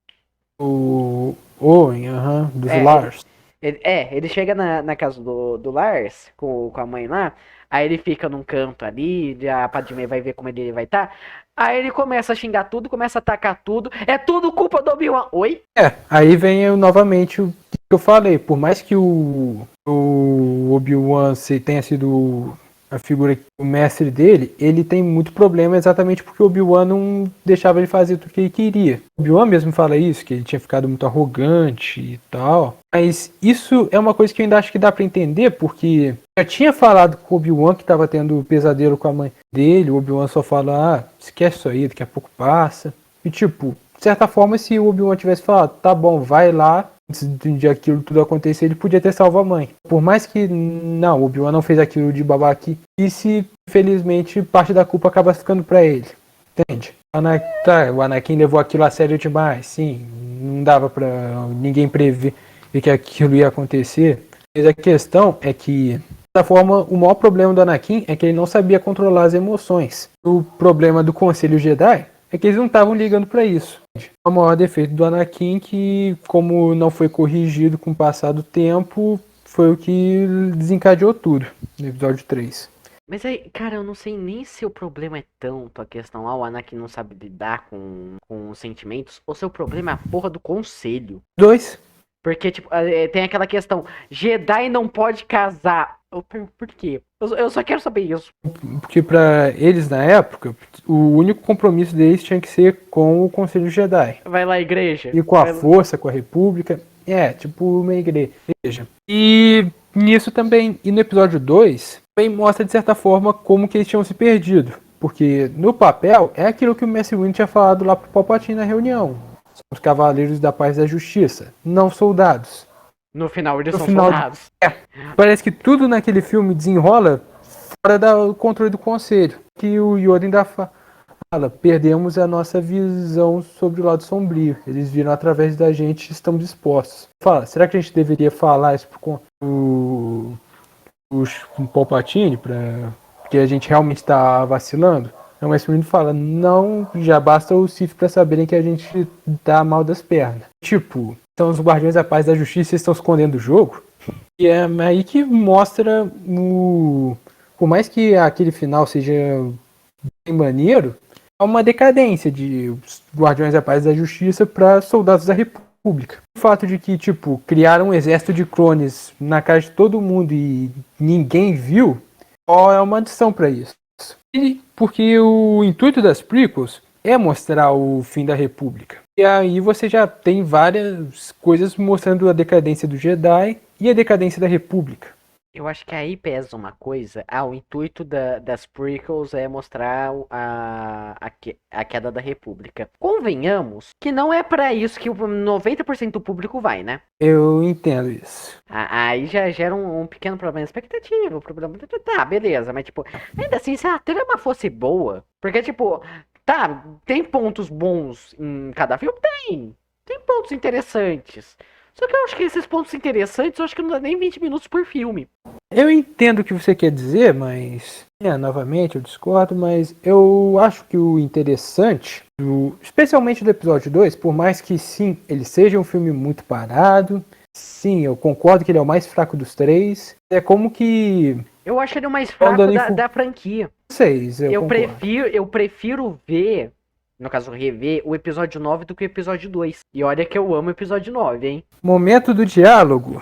O Owen, dos Lars. Ele chega na casa do Lars, com a mãe lá, aí ele fica num canto ali, a Padmé vai ver como ele vai estar, aí ele começa a xingar tudo, começa a atacar tudo, é tudo culpa do Obi-Wan. Oi? Aí vem novamente o que eu falei, por mais que o Obi-Wan tenha sido a figura, o mestre dele, ele tem muito problema exatamente porque o Obi-Wan não deixava ele fazer tudo que ele queria. O Obi-Wan mesmo fala isso, que ele tinha ficado muito arrogante e tal. Mas isso é uma coisa que eu ainda acho que dá pra entender, porque já tinha falado com o Obi-Wan que tava tendo pesadelo com a mãe dele, o Obi-Wan só fala, esquece isso aí, daqui a pouco passa. E tipo, de certa forma, se o Obi-Wan tivesse falado, tá bom, vai lá, antes de aquilo tudo acontecer, ele podia ter salvo a mãe. Por mais que, não, o Obi-Wan não fez aquilo de babaca, e se, infelizmente, parte da culpa acaba ficando pra ele. Entende? O Anakin levou aquilo a sério demais, sim, não dava pra ninguém prever que aquilo ia acontecer. Mas a questão é que, de certa forma, o maior problema do Anakin é que ele não sabia controlar as emoções. O problema do Conselho Jedi é que eles não estavam ligando para isso. O maior defeito do Anakin que, como não foi corrigido com o passar do tempo, foi o que desencadeou tudo no episódio 3. Mas aí, cara, eu não sei nem se o problema é tanto a questão, o Anakin não sabe lidar com os sentimentos, ou se o problema é a porra do conselho. 2. Porque, tipo, tem aquela questão, Jedi não pode casar. Eu pergunto, por quê? Eu só quero saber isso. Porque para eles, na época, o único compromisso deles tinha que ser com o Conselho Jedi. Vai lá, igreja. E com a força, com a República. Tipo uma igreja. E nisso também, e no episódio 2, também mostra, de certa forma, como que eles tinham se perdido. Porque, no papel, é aquilo que o Mace Windu tinha falado lá pro Palpatine na reunião. São os Cavaleiros da Paz e da Justiça, não soldados. No final eles são soldados. Parece que tudo naquele filme desenrola fora do controle do Conselho. Que o Yoda ainda fala, perdemos a nossa visão sobre o lado sombrio. Eles viram através da gente e estamos expostos. Fala, será que a gente deveria falar isso pro Palpatine, porque a gente realmente está vacilando? Não, mas o menino fala, não, já basta o Sith para saberem que a gente tá mal das pernas. Tipo, são os Guardiões da Paz e da Justiça, eles estão escondendo o jogo. E é aí que mostra por mais que aquele final seja bem maneiro, há uma decadência de Guardiões da Paz e da Justiça para soldados da República. O fato de que, tipo, criaram um exército de clones na cara de todo mundo e ninguém viu, ó, é uma adição para isso. Porque o intuito das prequels é mostrar o fim da República. E aí você já tem várias coisas mostrando a decadência do Jedi e a decadência da República. Eu acho que aí pesa uma coisa. O intuito das prequels é mostrar a queda da República. Convenhamos que não é pra isso que o 90% do público vai, né? Eu entendo isso. Aí já gera um pequeno problema de expectativa. O problema. Tá, beleza, mas tipo, ainda assim, se a trama fosse boa. Porque, tipo, tá, tem pontos bons em cada filme? Tem pontos interessantes. Só que eu acho que esses pontos interessantes, eu acho que não dá nem 20 minutos por filme. Eu entendo o que você quer dizer, mas... novamente, eu discordo, mas eu acho que o interessante, especialmente do episódio 2, por mais que sim, ele seja um filme muito parado, sim, eu concordo que ele é o mais fraco dos três, é como que... Eu acho ele o mais fraco da franquia. Eu prefiro ver... No caso, rever o episódio 9 do que o episódio 2. E olha que eu amo o episódio 9, hein? Momento do diálogo.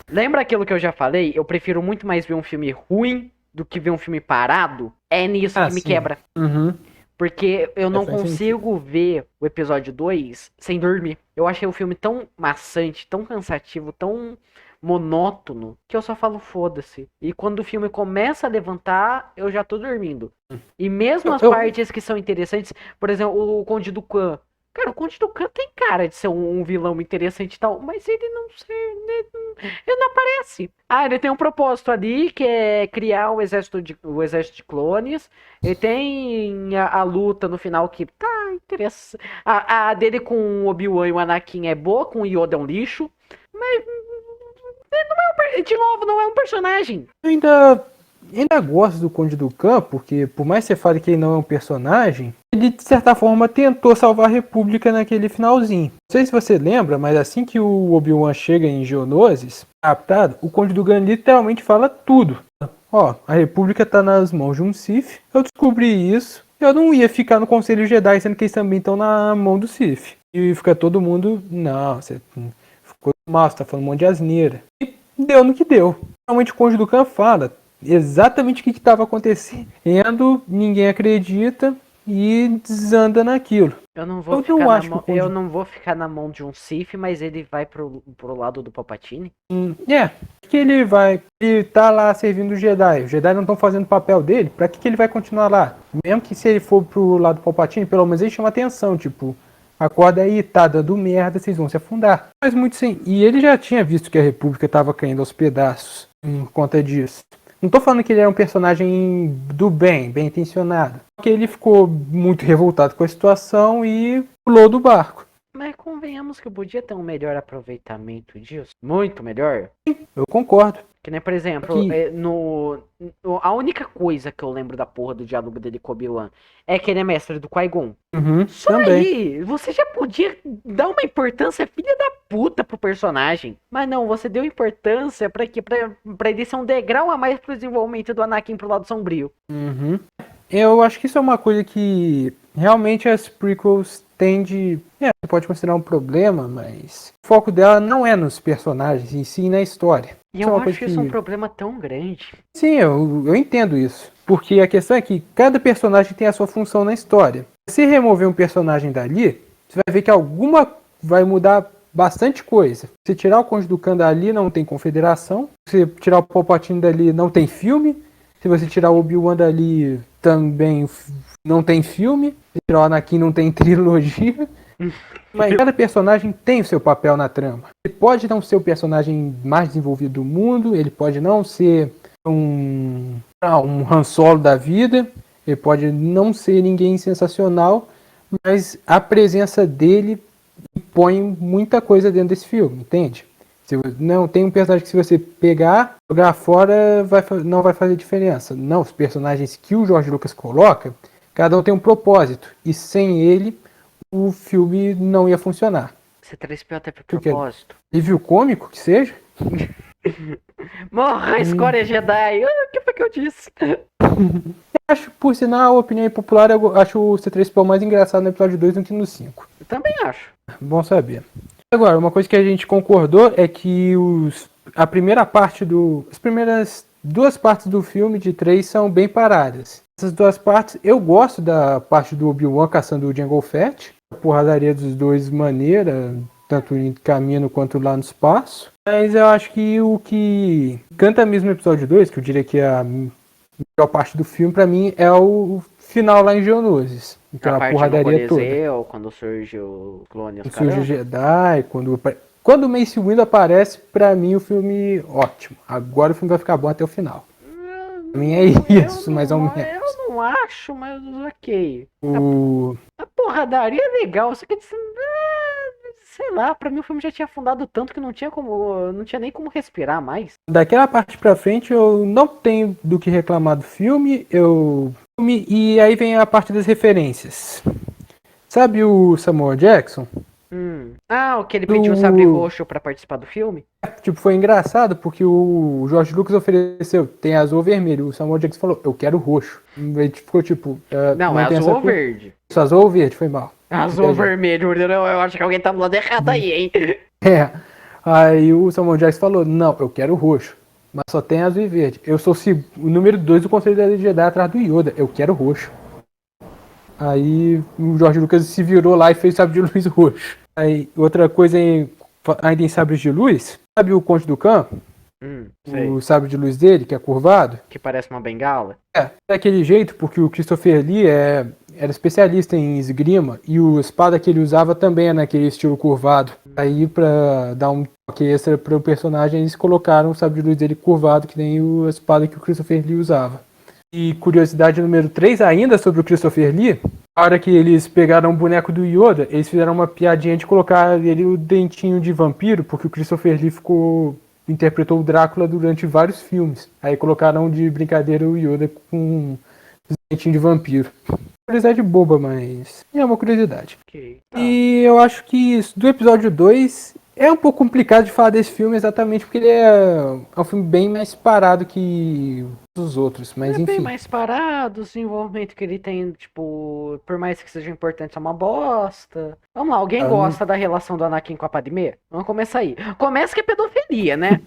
Lembra aquilo que eu já falei? Eu prefiro muito mais ver um filme ruim do que ver um filme parado. É nisso que me quebra. Uhum. Porque eu não consigo ver o episódio 2 sem dormir. Eu achei o filme tão maçante, tão cansativo, tão monótono, que eu só falo foda-se. E quando o filme começa a levantar, eu já tô dormindo. E mesmo as partes que são interessantes, por exemplo, o Conde do Khan. Cara, o Conde do Khan tem cara de ser um vilão interessante e tal, mas ele não ele não aparece. Ele tem um propósito ali, que é criar o exército de clones. Ele tem a luta no final que tá interessante. A dele com o Obi-Wan e o Anakin é boa, com o Yoda é um lixo. Mas de novo, não é um personagem. Eu ainda gosto do Conde do Khan, porque por mais que você fale que ele não é um personagem, ele de certa forma tentou salvar a República naquele finalzinho. Não sei se você lembra, mas assim que o Obi-Wan chega em Geonosis, adaptado, o Conde do Khan literalmente fala tudo. A República tá nas mãos de um Sith, eu descobri isso, eu não ia ficar no Conselho Jedi, sendo que eles também estão na mão do Sith. E fica todo mundo, não, você ficou mal, você tá falando um monte de asneira. E deu no que deu. Realmente o Conde do Khan fala, exatamente o que estava acontecendo, ninguém acredita e desanda naquilo. Eu não vou Eu ficar não na acho que mão, o eu Conde... não vou ficar na mão de um Sith, mas ele vai pro lado do Palpatine. que ele vai. Ele tá lá servindo o Jedi. Os Jedi não estão fazendo o papel dele. Pra que ele vai continuar lá? Mesmo que se ele for pro lado do Palpatine, pelo menos ele chama atenção. Tipo, acorda aí, tá dando merda, vocês vão se afundar. Mas muito sim. E ele já tinha visto que a República tava caindo aos pedaços por conta disso. Não tô falando que ele era um personagem do bem, bem intencionado. Porque ele ficou muito revoltado com a situação e pulou do barco. Mas convenhamos que eu podia ter um melhor aproveitamento disso. Muito melhor. Eu concordo. Que nem, por exemplo, Que- a única coisa que eu lembro da porra do diálogo dele com o Obi-Wan é que ele é mestre do Qui-Gon. Só também. aí, você já podia dar uma importância filha da puta pro personagem. Mas não, você deu importância pra quê? Pra ele ser um degrau a mais pro desenvolvimento do Anakin pro lado sombrio. Eu acho que isso é uma coisa que realmente as prequels tende. Você pode considerar um problema, mas o foco dela não é nos personagens, em si na história. E Isso é eu uma coisa acho isso um problema tão grande. Sim, eu entendo isso. Porque a questão é que cada personagem tem a sua função na história. Se remover um personagem dali, você vai ver que alguma vai mudar bastante coisa. Se tirar o Conde do Khan dali, não tem confederação. Se tirar o Palpatine dali, não tem filme. Se você tirar o Obi-Wan dali, também não tem filme. Se tirar o Anakin, não tem trilogia. Mas cada personagem tem o seu papel na trama. Ele pode não ser o personagem mais desenvolvido do mundo, ele pode não ser um Han Solo da vida, ele pode não ser ninguém sensacional, mas a presença dele impõe muita coisa dentro desse filme, entende? Não tem um personagem que se você pegar, jogar fora, não vai fazer diferença. Não, os personagens que o George Lucas coloca, cada um tem um propósito, e sem ele o filme não ia funcionar. C3PO até por Porque propósito. Nível cômico que seja. Morra, escória Jedi! O que foi que eu disse? Acho, por sinal, a opinião popular, eu acho o C3PO mais engraçado no episódio 2 do que no 5. Eu também acho. Bom saber. Agora, uma coisa que a gente concordou é que a primeira parte as primeiras duas partes do filme de 3 são bem paradas. Essas duas partes, eu gosto da parte do Obi-Wan caçando o Jango Fett. A porradaria dos dois maneira, tanto em caminho quanto lá no espaço. Mas eu acho que o que canta mesmo no episódio 2, que eu diria que é a melhor parte do filme, pra mim, é o final lá em Geonosis. Então A a parte porradaria no toda. Coliseu, quando surge o clone e os Surge o caramba. Jedi, quando o Mace Windu aparece, pra mim o filme ótimo. Agora o filme vai ficar bom até o final. Pra mim é isso, mais ou menos. Eu não acho, mas ok. O... A porradaria é legal, só que sei lá, pra mim o filme já tinha afundado tanto que não tinha nem como respirar mais. Daquela parte pra frente eu não tenho do que reclamar do filme. E aí vem a parte das referências. Sabe o Samuel Jackson? Ah, o que ele pediu o sabre roxo pra participar do filme? Tipo, foi engraçado porque o George Lucas ofereceu, tem azul ou vermelho. O Samuel Jackson falou, eu quero roxo. Ele ficou tipo... Não, é azul ou verde? Isso, azul ou verde, foi mal. Azul ou vermelho, eu acho que alguém tá do lado errado aí, hein? É. Aí o Samuel Jackson falou, não, eu quero roxo. Mas só tem azul e verde. Eu sou o número 2 do Conselho da Jedi atrás do Yoda. Eu quero roxo. Aí o George Lucas se virou lá e fez sabre de luz roxo. Aí outra coisa ainda em sabres de luz. Sabe o Conde do Khan? Sei. O sabre de luz dele, que é curvado? Que parece uma bengala? É daquele jeito, porque o Christopher Lee era especialista em esgrima e o espada que ele usava também é naquele estilo curvado. Aí, pra dar um toque extra pro personagem, eles colocaram o sabre de luz dele curvado, que nem a espada que o Christopher Lee usava. E curiosidade número 3 ainda sobre o Christopher Lee, na hora que eles pegaram o boneco do Yoda, eles fizeram uma piadinha de colocar ele o dentinho de vampiro, porque o Christopher Lee interpretou o Drácula durante vários filmes. Aí colocaram de brincadeira o Yoda com dentinho de vampiro. Curiosidade boba, mas é uma curiosidade. Ok. E eu acho que do episódio 2 é um pouco complicado de falar desse filme exatamente porque ele é um filme bem mais parado que os outros, mas É enfim. bem mais parado, o desenvolvimento que ele tem, tipo, por mais que seja importante, é uma bosta. Vamos lá, alguém gosta da relação do Anakin com a Padmé? Vamos começar aí. Começa que é pedofilia, né?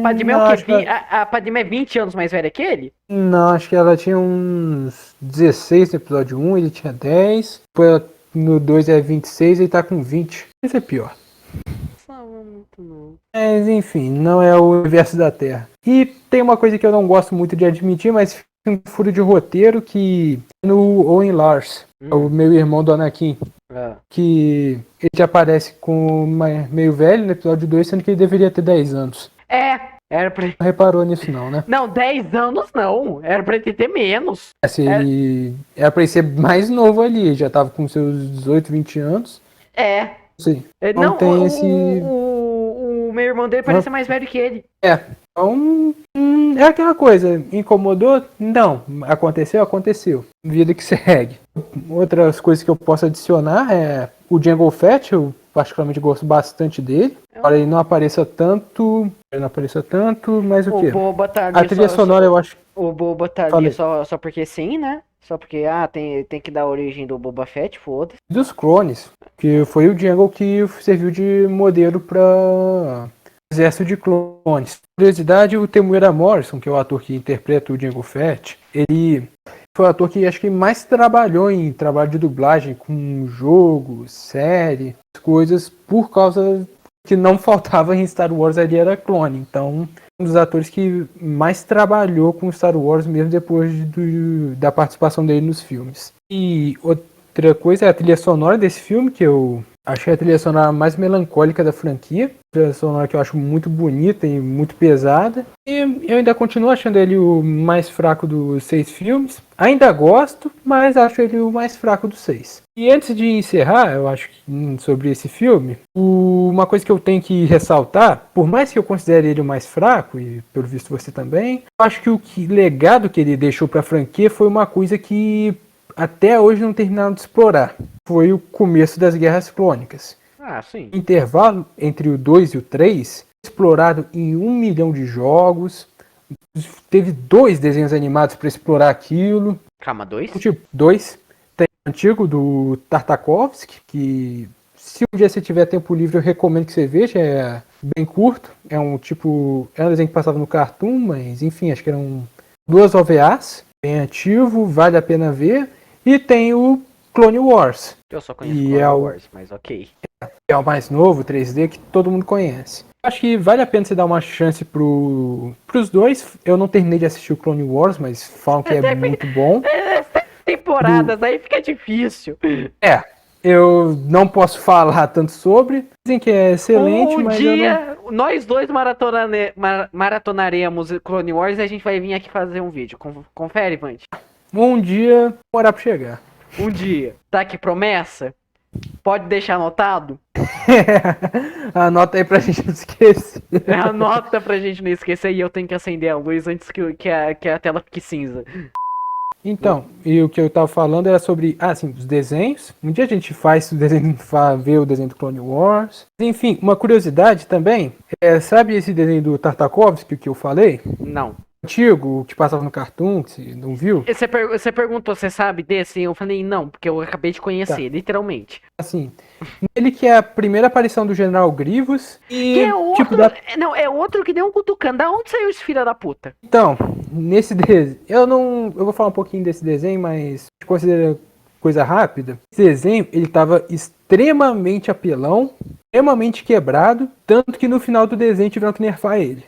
Padmé é Não, o acho quê? A Padmé é 20 anos mais velha que ele? Não, acho que ela tinha uns 16 no episódio 1, ele tinha 10. Depois no 2 é 26 e ele tá com 20. Isso é pior. Não, muito não. Mas enfim, não é o universo da Terra. E tem uma coisa que eu não gosto muito de admitir, mas fica um furo de roteiro que no Owen Lars, o meu irmão do Anakin, que ele aparece com meio velho no episódio 2, sendo que ele deveria ter 10 anos. Era pra... Não reparou nisso não, né? Não, 10 anos não. Era pra ele ter menos. Assim, ele era pra ele ser mais novo ali, ele já tava com seus 18, 20 anos. É. Sim. Não, tem esse... o meu irmão dele parece ser mais velho que ele. Então, é aquela coisa, incomodou? Não. Aconteceu? Aconteceu. Vida que segue. Outras coisas que eu posso adicionar é o Jango Fett, eu particularmente gosto bastante dele. Para ele não apareça tanto, mas o quê? O Boba tá ali A trilha sonora eu acho... O Boba tá ali só porque sim, né? Só porque, tem que dar a origem do Boba Fett, foda-se. Dos clones, que foi o Jango que serviu de modelo para exército de clones. Curiosidade, o Temuera Morrison, que é o ator que interpreta o Jango Fett, ele foi o ator que acho que mais trabalhou em trabalho de dublagem com jogo, série, coisas, por causa que não faltava em Star Wars ali era clone. Então, um dos atores que mais trabalhou com Star Wars mesmo depois da participação dele nos filmes. E outra coisa é a trilha sonora desse filme, que eu achei a trilha sonora mais melancólica da franquia. A trilha sonora que eu acho muito bonita e muito pesada. E eu ainda continuo achando ele o mais fraco dos 6 filmes. Ainda gosto, mas acho ele o mais fraco dos 6. E antes de encerrar, eu acho que sobre esse filme, uma coisa que eu tenho que ressaltar, por mais que eu considere ele o mais fraco, e pelo visto você também, eu acho que o legado que ele deixou para a franquia foi uma coisa que até hoje não terminaram de explorar. Foi o começo das Guerras Clônicas. Sim. O intervalo entre o 2 e o 3, explorado em 1 milhão de jogos. Teve 2 desenhos animados para explorar aquilo. Calma, 2? Tipo, 2. Tem o antigo do Tartakovsky, que se um dia você tiver tempo livre eu recomendo que você veja. É bem curto. É um desenho que passava no Cartoon, mas enfim, acho que eram 2 OVAs. Bem ativo, vale a pena ver. E tem o Clone Wars. Eu só conheço Clone Wars, mas ok. É o mais novo, 3D, que todo mundo conhece. Acho que vale a pena você dar uma chance pros dois. Eu não terminei de assistir o Clone Wars, mas falam que é muito bom. Temporadas, aí fica difícil. Eu não posso falar tanto sobre. Dizem que é excelente, mas dia, nós dois maratonaremos Clone Wars e a gente vai vir aqui fazer um vídeo. Confere, Vante? Um dia, demorar pra chegar. Um dia. Tá aqui promessa? Pode deixar anotado? Anota aí pra gente não esquecer. Anota pra gente não esquecer e eu tenho que acender a luz antes que a tela fique cinza. Então, e o que eu tava falando era sobre, os desenhos. Um dia a gente faz o desenho, ver o desenho do Clone Wars. Enfim, uma curiosidade também, sabe esse desenho do Tartakovsky que eu falei? Não. Antigo, que passava no Cartoon, que você não viu? Você perguntou, você sabe desse? Eu falei, não, porque eu acabei de conhecer, literalmente. Assim, ele que é a primeira aparição do General Grievous e... Que é outro, não, é outro que deu um cutucando. Da onde saiu esse filho da puta? Então, nesse desenho, eu vou falar um pouquinho desse desenho, mas considera coisa rápida. Esse desenho, ele tava extremamente apelão, extremamente quebrado, tanto que no final do desenho tiveram que nerfar ele.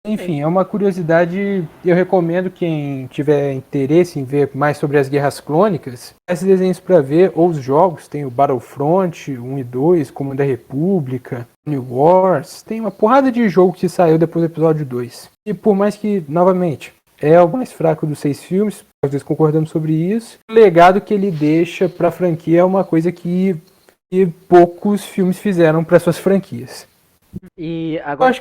Enfim, é uma curiosidade. Eu recomendo quem tiver interesse em ver mais sobre as Guerras Clônicas, esses desenhos para ver, ou os jogos, tem o Battlefront 1 e 2, Comando da República, New Wars, tem uma porrada de jogo que saiu depois do episódio 2. E por mais que, novamente, é o mais fraco dos 6 filmes, às vezes concordamos sobre isso, o legado que ele deixa para a franquia é uma coisa que poucos filmes fizeram para suas franquias. E agora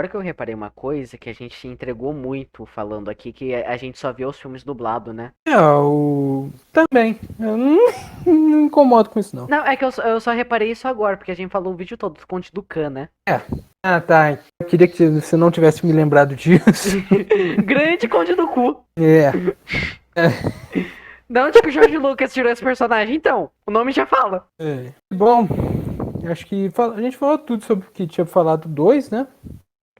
que eu reparei uma coisa que a gente entregou muito falando aqui, que a gente só vê os filmes dublados, né? Também. Eu não incomodo com isso, não. Não, é que eu só reparei isso agora, porque a gente falou o vídeo todo do Conde do Khan, né? Tá. Eu queria que você não tivesse me lembrado disso. Grande Conde do Cu. Da onde que o George Lucas tirou esse personagem? Então, o nome já fala. Bom, acho que a gente falou tudo sobre o que tinha falado 2, né?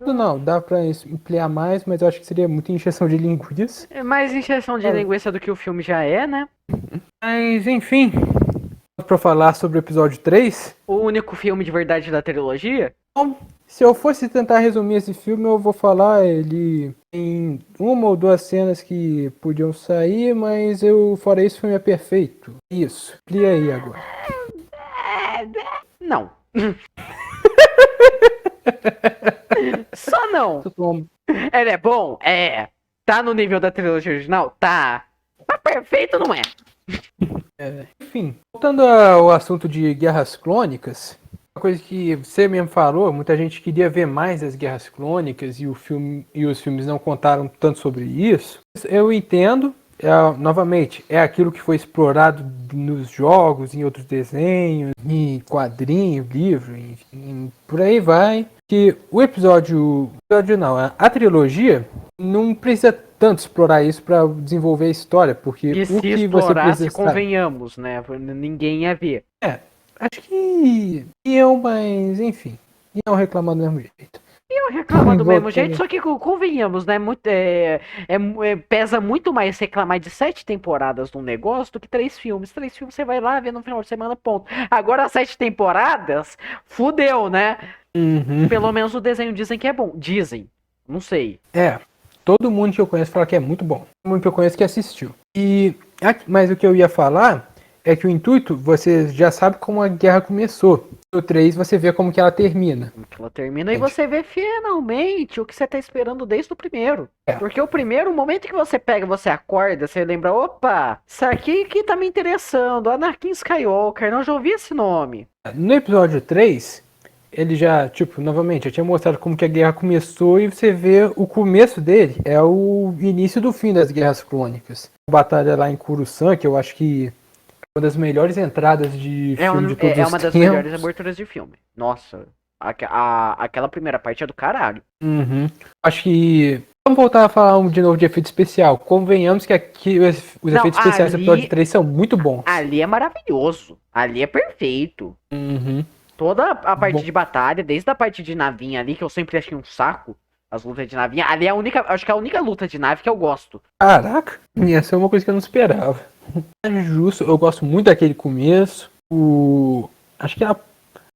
Não, dá pra ampliar mais, mas eu acho que seria muita injeção de linguiça. É mais injeção de linguiça do que o filme já é, né? Mas, enfim, pra falar sobre o episódio 3, O único filme de verdade da trilogia? bom, se eu fosse tentar resumir esse filme, eu vou falar ele em uma ou duas cenas que podiam sair, mas fora isso, o filme é perfeito. Isso, amplia aí agora. Não. Só não. Ele é bom? É. Tá no nível da trilogia original? Tá. Mas perfeito não é. Enfim, voltando ao assunto de Guerras Clônicas, uma coisa que você mesmo falou, muita gente queria ver mais das Guerras Clônicas e os filmes não contaram tanto sobre isso. Eu entendo, novamente, é aquilo que foi explorado nos jogos, em outros desenhos, em quadrinhos, livros, enfim, por aí vai. Que o episódio não, a trilogia não precisa tanto explorar isso para desenvolver a história, porque E o se que você explorasse, precisa saber. convenhamos, né? Ninguém ia ver. Acho que iam, mas enfim, iam reclamar do mesmo jeito. Eu reclamo do mesmo Voltando. jeito, só que convenhamos, né? Pesa muito mais reclamar de 7 temporadas de um negócio do que 3 filmes. 3 filmes você vai lá ver no final de semana, ponto. Agora 7 temporadas, fudeu, né? Uhum. Pelo menos o desenho dizem que é bom. Dizem. Não sei. Todo mundo que eu conheço fala que é muito bom. Todo mundo que eu conheço que assistiu. Mas o que eu ia falar é que o intuito, você já sabe como a guerra começou. No 3 você vê como que ela termina. Como que ela termina e você vê finalmente o que você tá esperando desde o primeiro. É. Porque o primeiro, o momento que você pega, você acorda, você lembra, opa, isso aqui que tá me interessando, Anakin Skywalker, não já ouvi esse nome. No episódio 3, ele já, novamente, já tinha mostrado como que a guerra começou e você vê o começo dele, é o início do fim das Guerras Clônicas. A batalha lá em Coruscant, que eu acho que uma das melhores entradas de filme de todos os tempos. É uma das melhores aberturas de filme. Nossa, aquela primeira parte é do caralho. Uhum. Acho que... Vamos voltar a falar de novo de efeito especial. Convenhamos que aqui os efeitos especiais do episódio 3 são muito bons. Ali é maravilhoso. Ali é perfeito. Uhum. Toda a parte de batalha, desde a parte de navinha ali, que eu sempre achei um saco, as lutas de navinha, ali é a única, acho que é a única luta de nave que eu gosto. Caraca, essa é uma coisa que eu não esperava. É justo, eu gosto muito daquele começo. Acho que o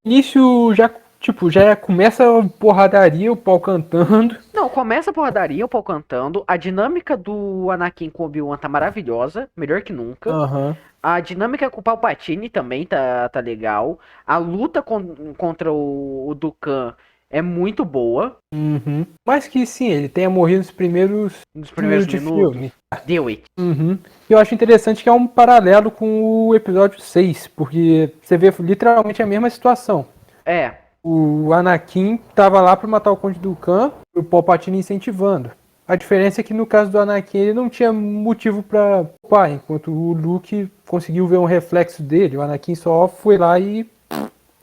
início já começa a porradaria, o pau cantando. Não, começa a porradaria, o pau cantando. A dinâmica do Anakin com o Obi-Wan tá maravilhosa, melhor que nunca. Uhum. A dinâmica com o Palpatine também tá legal. A luta contra o Dukan é muito boa. Uhum. Mas que sim, ele tenha morrido nos primeiros minutos de filme. Deu it. Uhum. Eu acho interessante que é um paralelo com o episódio 6, porque você vê literalmente a mesma situação. É. O Anakin tava lá para matar o Conde Dooku, o Palpatine incentivando. A diferença é que no caso do Anakin ele não tinha motivo para culpar, enquanto o Luke conseguiu ver um reflexo dele. O Anakin só foi lá e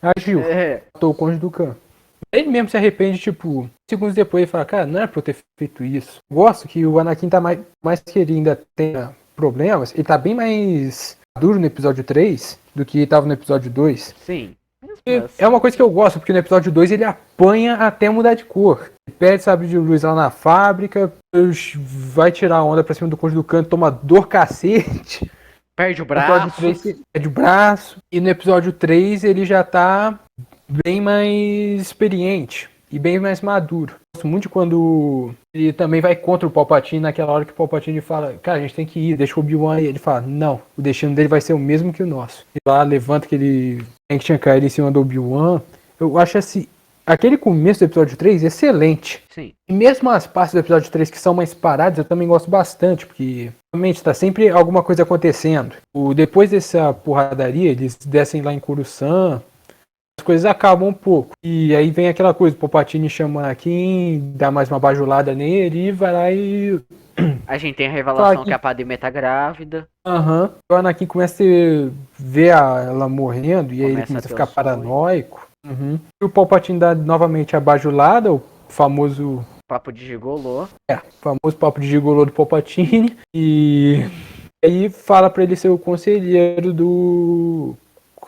agiu. Matou o Conde Dooku. Ele mesmo se arrepende, segundos depois, ele fala, cara, não era pra eu ter feito isso. Gosto que o Anakin tá mais que ele ainda tenha problemas, ele tá bem mais duro no episódio 3 do que tava no episódio 2. Sim. É uma coisa que eu gosto, porque no episódio 2 ele apanha até mudar de cor. Ele perde sabre de luz lá na fábrica, vai tirar a onda pra cima do Conde do Canto, toma dor cacete. Perde o braço. Perde o braço. E no episódio 3 ele já tá bem mais experiente e bem mais maduro. Gosto muito quando ele também vai contra o Palpatine naquela hora que o Palpatine fala, cara, a gente tem que ir, deixa o Obi-Wan aí. Ele fala, não, o destino dele vai ser o mesmo que o nosso. E lá levanta aquele que tinha caído em cima do Obi-Wan. Eu acho aquele começo do episódio 3 excelente. Sim. E mesmo as partes do episódio 3 que são mais paradas, eu também gosto bastante, porque realmente tá sempre alguma coisa acontecendo. Depois dessa porradaria, eles descem lá em Coruscant, as coisas acabam um pouco. E aí vem aquela coisa, o Palpatine chama o Anakin, dá mais uma bajulada nele e vai lá e... A gente tem a revelação que a Padmé tá grávida. Aham. O Anakin começa a ver ela morrendo e aí ele começa a ficar paranoico. Uhum. E o Palpatine dá novamente a bajulada, o famoso... Papo de gigolô. O famoso papo de gigolô do Palpatine. E aí fala pra ele ser o conselheiro do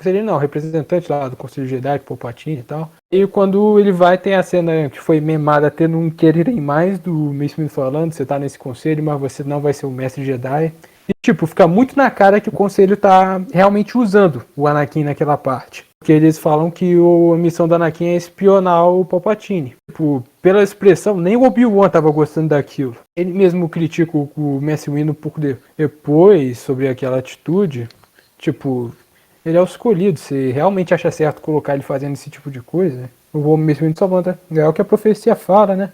conselheiro não, o representante lá do Conselho Jedi, Palpatine e tal. E quando ele vai, tem a cena que foi memada até não quererem mais, do Mace Windu falando, você tá nesse conselho, mas você não vai ser o mestre Jedi. E tipo, fica muito na cara que o conselho tá realmente usando o Anakin naquela parte. Porque eles falam que a missão do Anakin é espionar o Palpatine. Tipo, pela expressão, nem o Obi-Wan tava gostando daquilo. Ele mesmo critica o Mace Windu um pouco depois sobre aquela atitude. Tipo, ele é o escolhido. Você realmente acha certo colocar ele fazendo esse tipo de coisa? O Mace Windu só manda. É o que a profecia fala, né?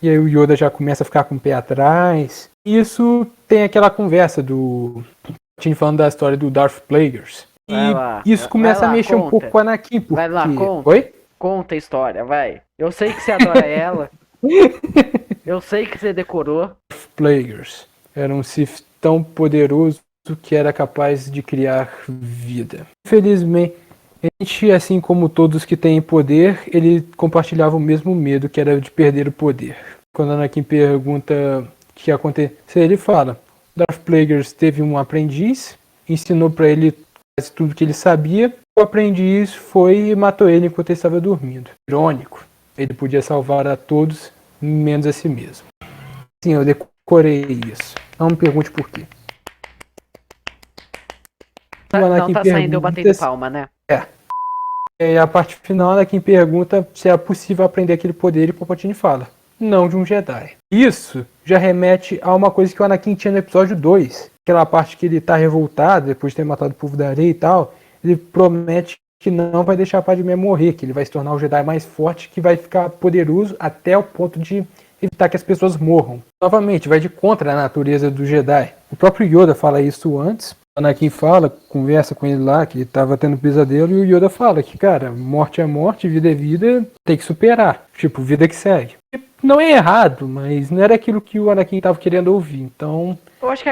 E aí o Yoda já começa a ficar com o pé atrás. Isso tem aquela conversa do Palpatine falando da história do Darth Plagueis. E isso começa a mexer um pouco com o Anakin, porque... Vai lá, conta. Oi? Conta a história, vai. Eu sei que você adora ela. Eu sei que você decorou. Darth Plagueis era um Sith tão poderoso que era capaz de criar vida. Infelizmente, assim como todos que têm poder, ele compartilhava o mesmo medo, que era de perder o poder. Quando Anakin pergunta o que aconteceu, ele fala: Darth Plagueis teve um aprendiz, ensinou para ele quase tudo que ele sabia. O aprendiz foi e matou ele enquanto ele estava dormindo. Irônico. Ele podia salvar a todos, menos a si mesmo. Sim, eu decorei isso. Não me pergunte por quê. Não tá saindo eu batendo palma, né? É. A parte final, Anakin pergunta se é possível aprender aquele poder e Palpatine fala: não de um Jedi. Isso já remete a uma coisa que o Anakin tinha no episódio 2. Aquela parte que ele tá revoltado depois de ter matado o povo da areia e tal. Ele promete que não vai deixar Padmé morrer, que ele vai se tornar o Jedi mais forte, que vai ficar poderoso até o ponto de evitar que as pessoas morram. Novamente, vai de contra a natureza do Jedi. O próprio Yoda fala isso antes. O Anakin fala, conversa com ele lá, que ele tava tendo pesadelo, e o Yoda fala que, cara, morte é morte, vida é vida, tem que superar. Tipo, vida que segue. Não é errado, mas não era aquilo que o Anakin tava querendo ouvir, então... Eu acho que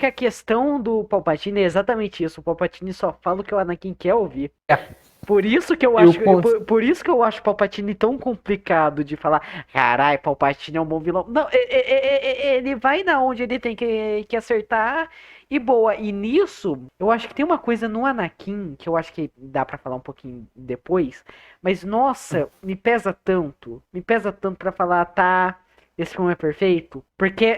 a questão do Palpatine é exatamente isso. O Palpatine só fala o que o Anakin quer ouvir. É. Por isso que eu acho o Palpatine tão complicado de falar. Carai, Palpatine é um bom vilão. Não, ele vai na onde ele tem que acertar e boa. E nisso, eu acho que tem uma coisa no Anakin que eu acho que dá pra falar um pouquinho depois. Mas nossa, me pesa tanto pra falar, tá? Esse filme é perfeito. Porque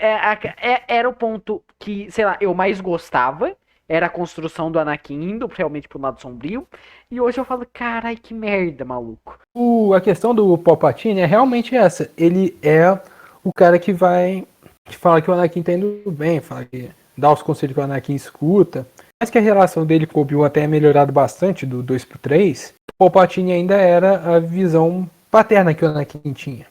era o ponto que, sei lá, eu mais gostava. Era a construção do Anakin indo realmente pro lado sombrio. E hoje eu falo, carai, que merda, maluco. A questão do Palpatine é realmente essa. Ele é o cara que fala que o Anakin tá indo bem, fala que dá os conselhos que o Anakin escuta. Mas que a relação dele com o Obi-Wan até é melhorado bastante, do 2 pro 3. O Palpatine ainda era a visão paterna que o Anakin tinha.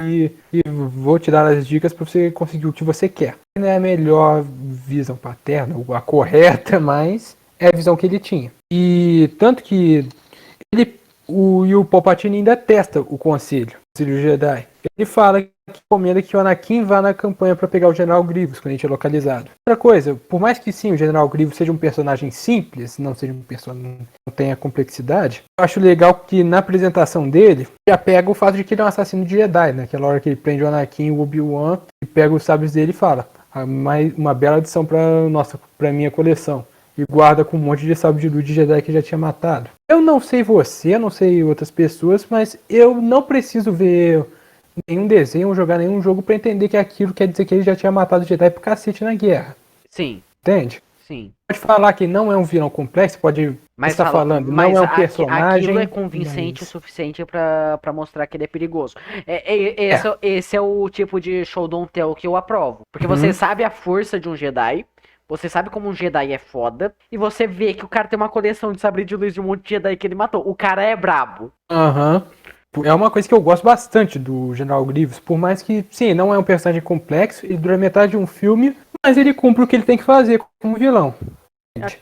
E vou te dar as dicas para você conseguir o que você quer. Não é a melhor visão paterna, a correta, mas é a visão que ele tinha. E tanto que o Palpatine ainda testa o Conselho Jedi. Ele fala que recomenda que o Anakin vá na campanha para pegar o General Grievous quando a gente é localizado. Outra coisa, por mais que sim, o General Grievous seja um personagem simples, não seja um personagem não tenha complexidade, eu acho legal que na apresentação dele já pega o fato de que ele é um assassino de Jedi, naquela hora que ele prende o Anakin e o Obi-Wan e pega os sábios dele e fala: uma bela adição para minha coleção. E guarda com um monte de sábio de luz de Jedi que já tinha matado. Eu não sei você, não sei outras pessoas, mas eu não preciso ver nenhum desenho ou jogar nenhum jogo pra entender que aquilo quer dizer que ele já tinha matado Jedi pro cacete na guerra. Sim. Entende? Sim. Pode falar que não é um vilão complexo, pode estar falando, não é um personagem. Aquilo é convincente o suficiente pra mostrar que ele é perigoso. Esse é o tipo de show don't tell que eu aprovo. Porque você sabe a força de um Jedi. Você sabe como um Jedi é foda. E você vê que o cara tem uma coleção de sabre de luz de um monte de Jedi que ele matou. O cara é brabo. Aham. É uma coisa que eu gosto bastante do General Grievous. Por mais que, sim, não é um personagem complexo. Ele dura metade de um filme. Mas ele cumpre o que ele tem que fazer como vilão.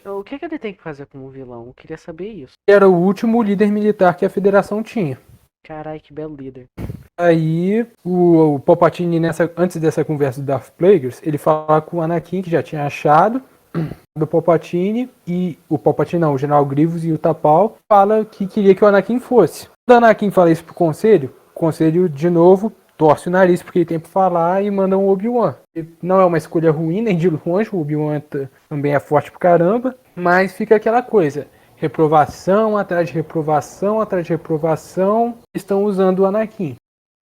O que ele tem que fazer como vilão? Eu queria saber isso. Era o último líder militar que a Federação tinha. Carai, que belo líder. Aí o Palpatine, antes dessa conversa do Darth Plagueis, ele fala com o Anakin, que já tinha achado do Palpatine, e o Palpatine não, o General Grievous e o Tapal, fala que queria que o Anakin fosse. Quando o Anakin fala isso pro Conselho, o Conselho, de novo, torce o nariz porque ele tem pra falar e manda um Obi-Wan. Não é uma escolha ruim, nem de longe, o Obi-Wan também é forte pra caramba, mas fica aquela coisa, reprovação atrás de reprovação atrás de reprovação, estão usando o Anakin.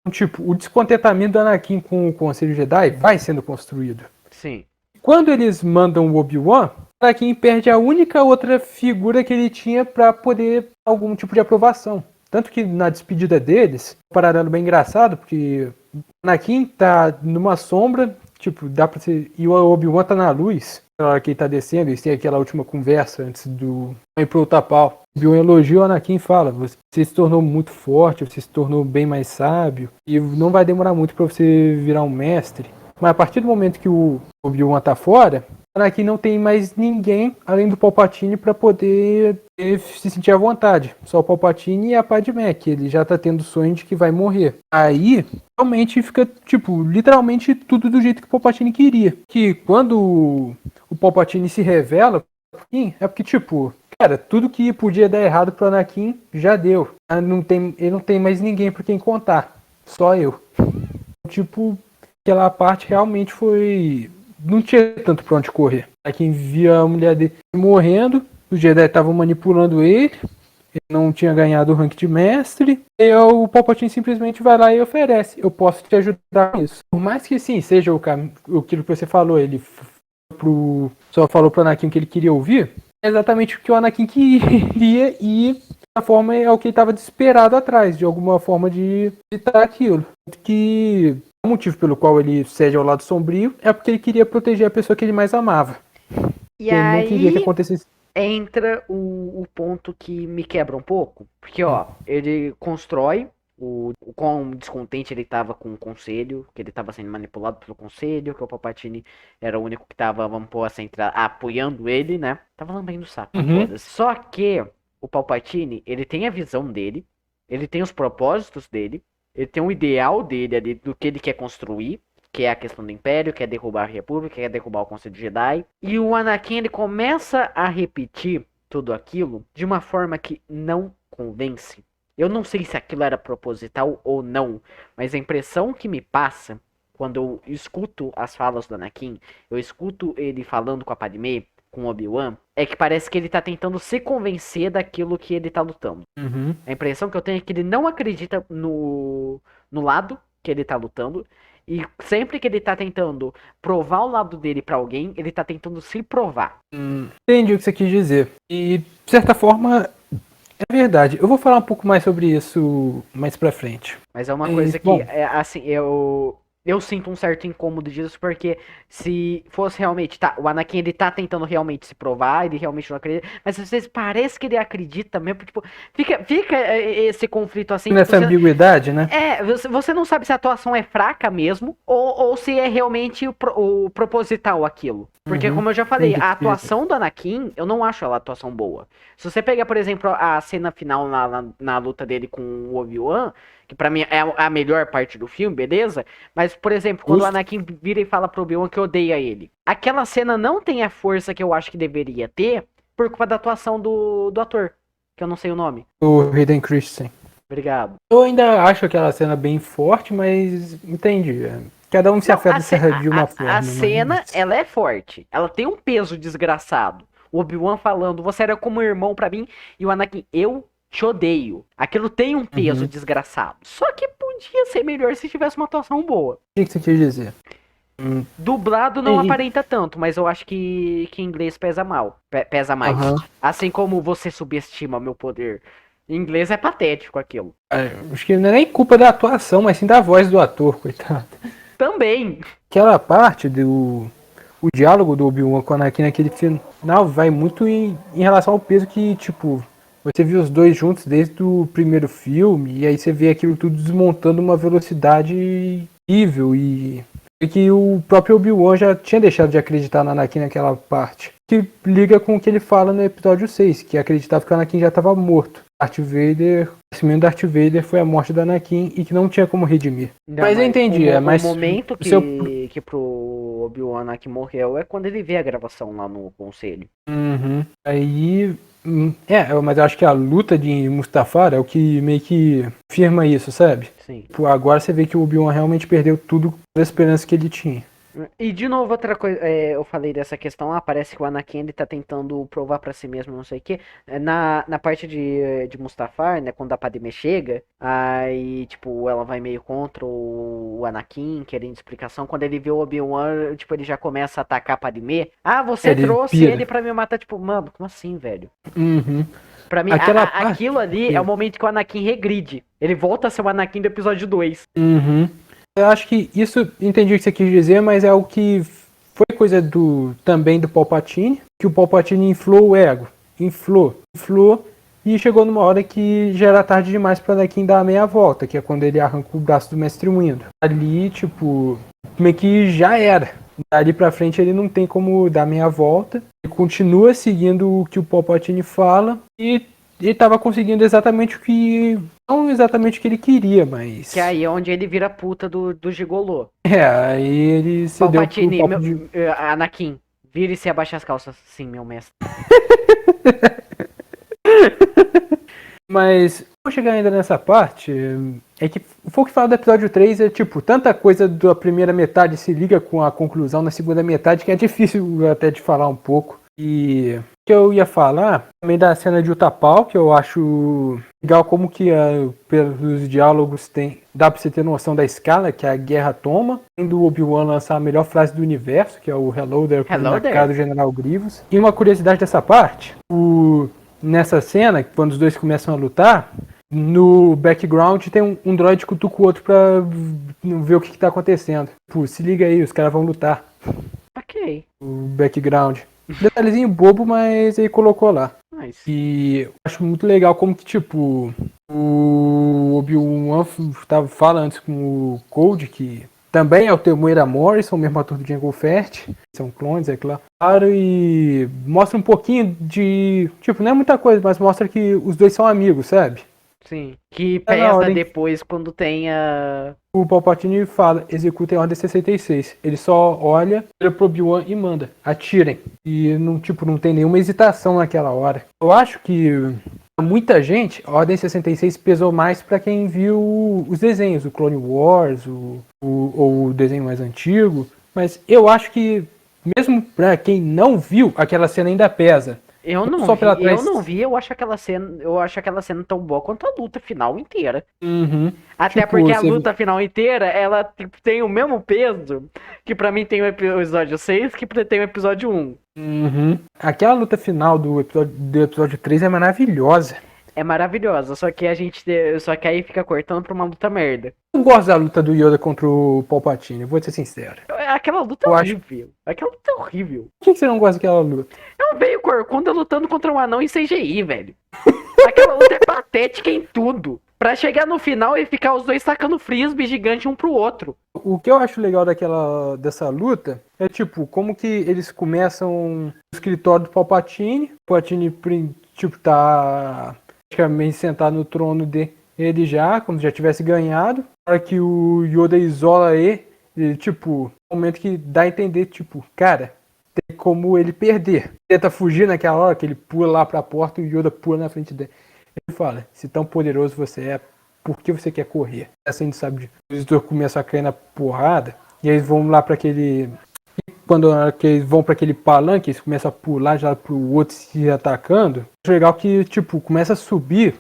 Tipo, o descontentamento do Anakin com o Conselho Jedi vai sendo construído. Sim. Quando eles mandam o Obi-Wan, o Anakin perde a única outra figura que ele tinha para poder algum tipo de aprovação. Tanto que na despedida deles, um paralelo bem engraçado, porque o Anakin tá numa sombra, tipo, dá pra ser. E o Obi-Wan tá na luz, na hora que ele tá descendo, eles têm aquela última conversa antes do ir pro Utapau. O Obi-Wan elogia o Anakin e fala: você se tornou muito forte, você se tornou bem mais sábio, e não vai demorar muito para você virar um mestre. Mas a partir do momento que o Obi-Wan tá fora, o Anakin não tem mais ninguém além do Palpatine para poder se sentir à vontade. Só o Palpatine e a Padmé, que ele já tá tendo sonho de que vai morrer. Aí, realmente fica, tipo, literalmente tudo do jeito que o Palpatine queria. Que quando o Palpatine se revela, é porque, tipo, cara, tudo que podia dar errado pro Anakin já deu. Ele não tem mais ninguém por quem contar. Só eu. Tipo, aquela parte realmente foi... Não tinha tanto pra onde correr. Anakin via a mulher dele morrendo, os Jedi estavam manipulando ele não tinha ganhado o rank de mestre, e o Palpatine simplesmente vai lá e oferece: eu posso te ajudar com isso. Por mais que sim, seja aquilo que você falou, ele só falou pro Anakin o que ele queria ouvir, é exatamente o que o Anakin queria, e da forma é o que ele estava desesperado atrás, de alguma forma de evitar aquilo. Que o motivo pelo qual ele cede ao lado sombrio é porque ele queria proteger a pessoa que ele mais amava. E ele aí não queria que acontecesse. Entra o ponto que me quebra um pouco. Porque, ó, ele constrói o quão descontente ele tava com o conselho, que ele tava sendo manipulado pelo conselho, que o Palpatine era o único que tava, vamos pôr assim, apoiando ele, né? Tava lambendo o saco, foda-se. Só que o Palpatine, ele tem a visão dele, ele tem os propósitos dele, ele tem o ideal dele ali, do que ele quer construir, que é a questão do Império, que é derrubar a República, que é derrubar o Conselho Jedi. E o Anakin, ele começa a repetir tudo aquilo de uma forma que não convence. Eu não sei se aquilo era proposital ou não, mas a impressão que me passa quando eu escuto as falas do Anakin, eu escuto ele falando com a Padmé, com o Obi-Wan, é que parece que ele tá tentando se convencer daquilo que ele tá lutando. A impressão que eu tenho é que ele não acredita no lado que ele tá lutando, e sempre que ele tá tentando provar o lado dele pra alguém, ele tá tentando se provar. Entendi o que você quis dizer. E, de certa forma, é verdade. Eu vou falar um pouco mais sobre isso mais pra frente. Mas é uma coisa que, assim, eu sinto um certo incômodo disso, porque se fosse realmente, tá, o Anakin, ele tá tentando realmente se provar, ele realmente não acredita, mas às vezes parece que ele acredita mesmo, tipo, fica esse conflito assim. Nessa ambiguidade, né? Você não sabe se a atuação é fraca mesmo, ou se é realmente o proposital aquilo. Porque, como eu já falei, a atuação do Anakin, eu não acho ela atuação boa. Se você pegar, por exemplo, a cena final na luta dele com o Obi-Wan, que pra mim é a melhor parte do filme, beleza? Mas, por exemplo, quando o Anakin vira e fala pro Obi-Wan que odeia ele, aquela cena não tem a força que eu acho que deveria ter por culpa da atuação do ator, que eu não sei o nome. O Hayden Christensen. Obrigado. Eu ainda acho aquela cena bem forte, mas entendi. Cada um se afeta de uma forma. A cena, ela é forte. Ela tem um peso desgraçado. O Obi-Wan falando: você era como um irmão pra mim. E o Anakin: eu te odeio. Aquilo tem um peso desgraçado. Só que podia ser melhor se tivesse uma atuação boa. O que você quis dizer? Dublado não aparenta tanto, mas eu acho que em inglês pesa mais. Assim como você subestima meu poder. Em inglês é patético aquilo. Acho que não é nem culpa da atuação, mas sim da voz do ator, coitado. Também. Aquela parte o diálogo do Obi-Wan com o Anakin naquele final vai muito em relação ao peso que, tipo, você viu os dois juntos desde o primeiro filme, e aí você vê aquilo tudo desmontando uma velocidade incrível, e que o próprio Obi-Wan já tinha deixado de acreditar no Anakin naquela parte. Que liga com o que ele fala no episódio 6, que acreditava que o Anakin já estava morto. O crescimento do Darth Vader foi a morte do Anakin e que não tinha como redimir. Mas eu entendi, é mais... O momento que pro Obi-Wan Anakin morreu é quando ele vê a gravação lá no conselho. Uhum. Aí. Mas eu acho que a luta de Mustafar é o que meio que firma isso, sabe? Sim. Tipo, agora você vê que o Obi-Wan realmente perdeu tudo da esperança que ele tinha. E de novo, outra coisa, eu falei dessa questão, parece que o Anakin ele tá tentando provar pra si mesmo, não sei o que. Na parte de Mustafar, né, quando a Padmé chega, aí, tipo, ela vai meio contra o Anakin, querendo explicação. Quando ele vê o Obi-Wan, tipo, ele já começa a atacar a Padmé. Ah, você Ele trouxe pira. ele pra me matar, tipo, mano, como assim, velho? Uhum. Pra mim, Aquela parte. aquilo ali é o momento que o Anakin regride. Ele volta a ser o Anakin do episódio 2. Uhum. Eu acho que isso, entendi o que você quis dizer, mas é o que foi coisa também do Palpatine, que o Palpatine inflou o ego. Inflou, e chegou numa hora que já era tarde demais para Anakin dar a meia volta, que é quando ele arranca o braço do Mestre Windu. Ali, tipo, meio que já era. Dali pra frente ele não tem como dar meia volta. Ele continua seguindo o que o Palpatine fala e ele tava conseguindo exatamente o que... Não exatamente o que ele queria, mas... Que aí é onde ele vira puta do Gigolô. Aí ele cedeu Palpatine, pro papo de... Anakin, vire-se e abaixa as calças. Sim, meu mestre. Mas, vou chegar ainda nessa parte, é que o que fala do episódio 3 é tipo, tanta coisa da primeira metade se liga com a conclusão na segunda metade que é difícil até de falar um pouco. E o que eu ia falar também da cena de Utapau, que eu acho legal como que pelos diálogos dá pra você ter noção da escala que a guerra toma. Tem do Obi-Wan lançar a melhor frase do universo, que é o Hello there, na cara do General Grievous. E uma curiosidade dessa parte, nessa cena, quando os dois começam a lutar, no background tem um droid cutuca o outro pra ver o que tá acontecendo. Pô, se liga aí, os caras vão lutar. Ok. O background. Detalhezinho bobo, mas ele colocou lá. Nice. E eu acho muito legal como que, tipo, o Obi-Wan fala antes com o Cold, que também é o Temuera Morrison, o mesmo ator do Jango Fett. São clones, é claro. E mostra um pouquinho de... Tipo, não é muita coisa, mas mostra que os dois são amigos, sabe? Sim. Que pesa depois quando tem a... O Palpatine fala, executem a Ordem 66. Ele só olha pro Obi-Wan e manda, atirem. E não tem nenhuma hesitação naquela hora. Eu acho que muita gente, a Ordem 66 pesou mais pra quem viu os desenhos, o Clone Wars, ou o desenho mais antigo. Mas eu acho que, mesmo pra quem não viu, aquela cena ainda pesa. Eu não vi, eu acho aquela cena tão boa quanto a luta final inteira. Uhum. Até tipo, porque a luta final inteira, ela tipo, tem o mesmo peso que pra mim tem o episódio 6 que tem o episódio 1. Uhum. Aquela luta final do episódio 3 é maravilhosa. É maravilhosa, só que aí fica cortando pra uma luta merda. Eu gosto da luta do Yoda contra o Palpatine, vou ser sincero. Aquela luta é horrível. Aquela luta é horrível. Por que você não gosta daquela luta? É um veio Corcunda lutando contra um anão em CGI, velho. Aquela luta é patética em tudo. Pra chegar no final e ficar os dois sacando frisbee gigante um pro outro. O que eu acho legal dessa luta é tipo, como que eles começam no escritório do Palpatine. O Palpatine, tipo, tá praticamente sentado no trono dele já, como se já tivesse ganhado. Na hora que o Yoda isola ele, tipo, um momento que dá a entender, tipo, cara, tem como ele perder. Tenta fugir naquela hora que ele pula lá pra porta e o Yoda pula na frente dele. Ele fala, se tão poderoso você é, por que você quer correr? Assim, sabe, os dois começam a cair na porrada, e eles vão lá pra aquele... Quando eles vão pra aquele palanque, eles começam a pular já pro outro se atacando. Acho legal que, tipo, começa a subir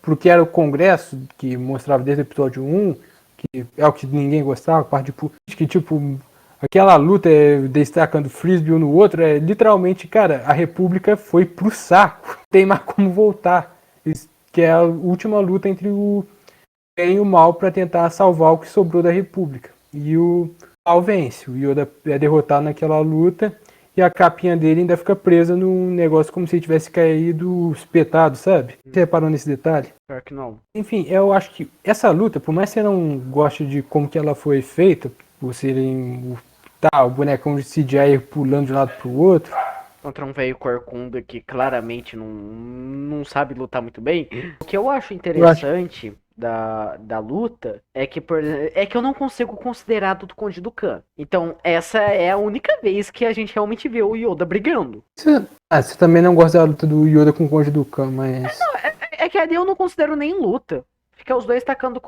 pro que era o Congresso, que mostrava desde o episódio 1, que é o que ninguém gostava, a parte de que, tipo... Aquela luta destacando frisbee um no outro, literalmente, cara, a República foi pro saco. Tem mais como voltar. Que é a última luta entre o bem e o mal para tentar salvar o que sobrou da República. E o mal vence. O Yoda é derrotado naquela luta e a capinha dele ainda fica presa num negócio como se ele tivesse caído espetado, sabe? Você reparou nesse detalhe? Claro que não. Enfim, eu acho que essa luta, por mais que você não goste de como que ela foi feita, por serem o bonecão de CGI pulando de um lado pro outro. Contra um velho corcunda que claramente não sabe lutar muito bem. O que eu acho interessante da luta é que eu não consigo considerar do Conde Dooku. Então, essa é a única vez que a gente realmente vê o Yoda brigando. Você também não gosta da luta do Yoda com o Conde Dooku, mas... É que ali eu não considero nem luta. Fica os dois tacando.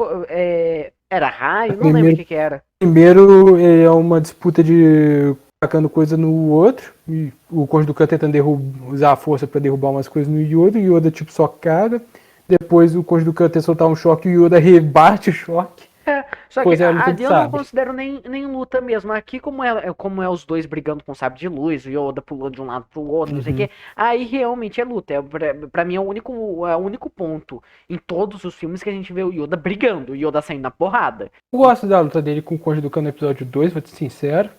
Era raio? Não lembro o Primeiro, que era. primeiro é uma disputa de tacando coisa no outro, e o Conde Dooku tentando usar a força pra derrubar umas coisas no Yoda, e o Yoda tipo só caga. Depois o Conde Dooku tenta soltar um choque e o Yoda rebate o choque. Só que Pois é, a luta ali de eu não sabre. considero nem luta mesmo. Aqui, como é os dois brigando com sabre de luz, o Yoda pulando de um lado pro outro, não sei o quê, aí realmente é luta. Pra mim é o único ponto em todos os filmes que a gente vê o Yoda brigando, o Yoda saindo na porrada. Eu gosto da luta dele com o Conde Dooku no episódio 2, vou ser sincero.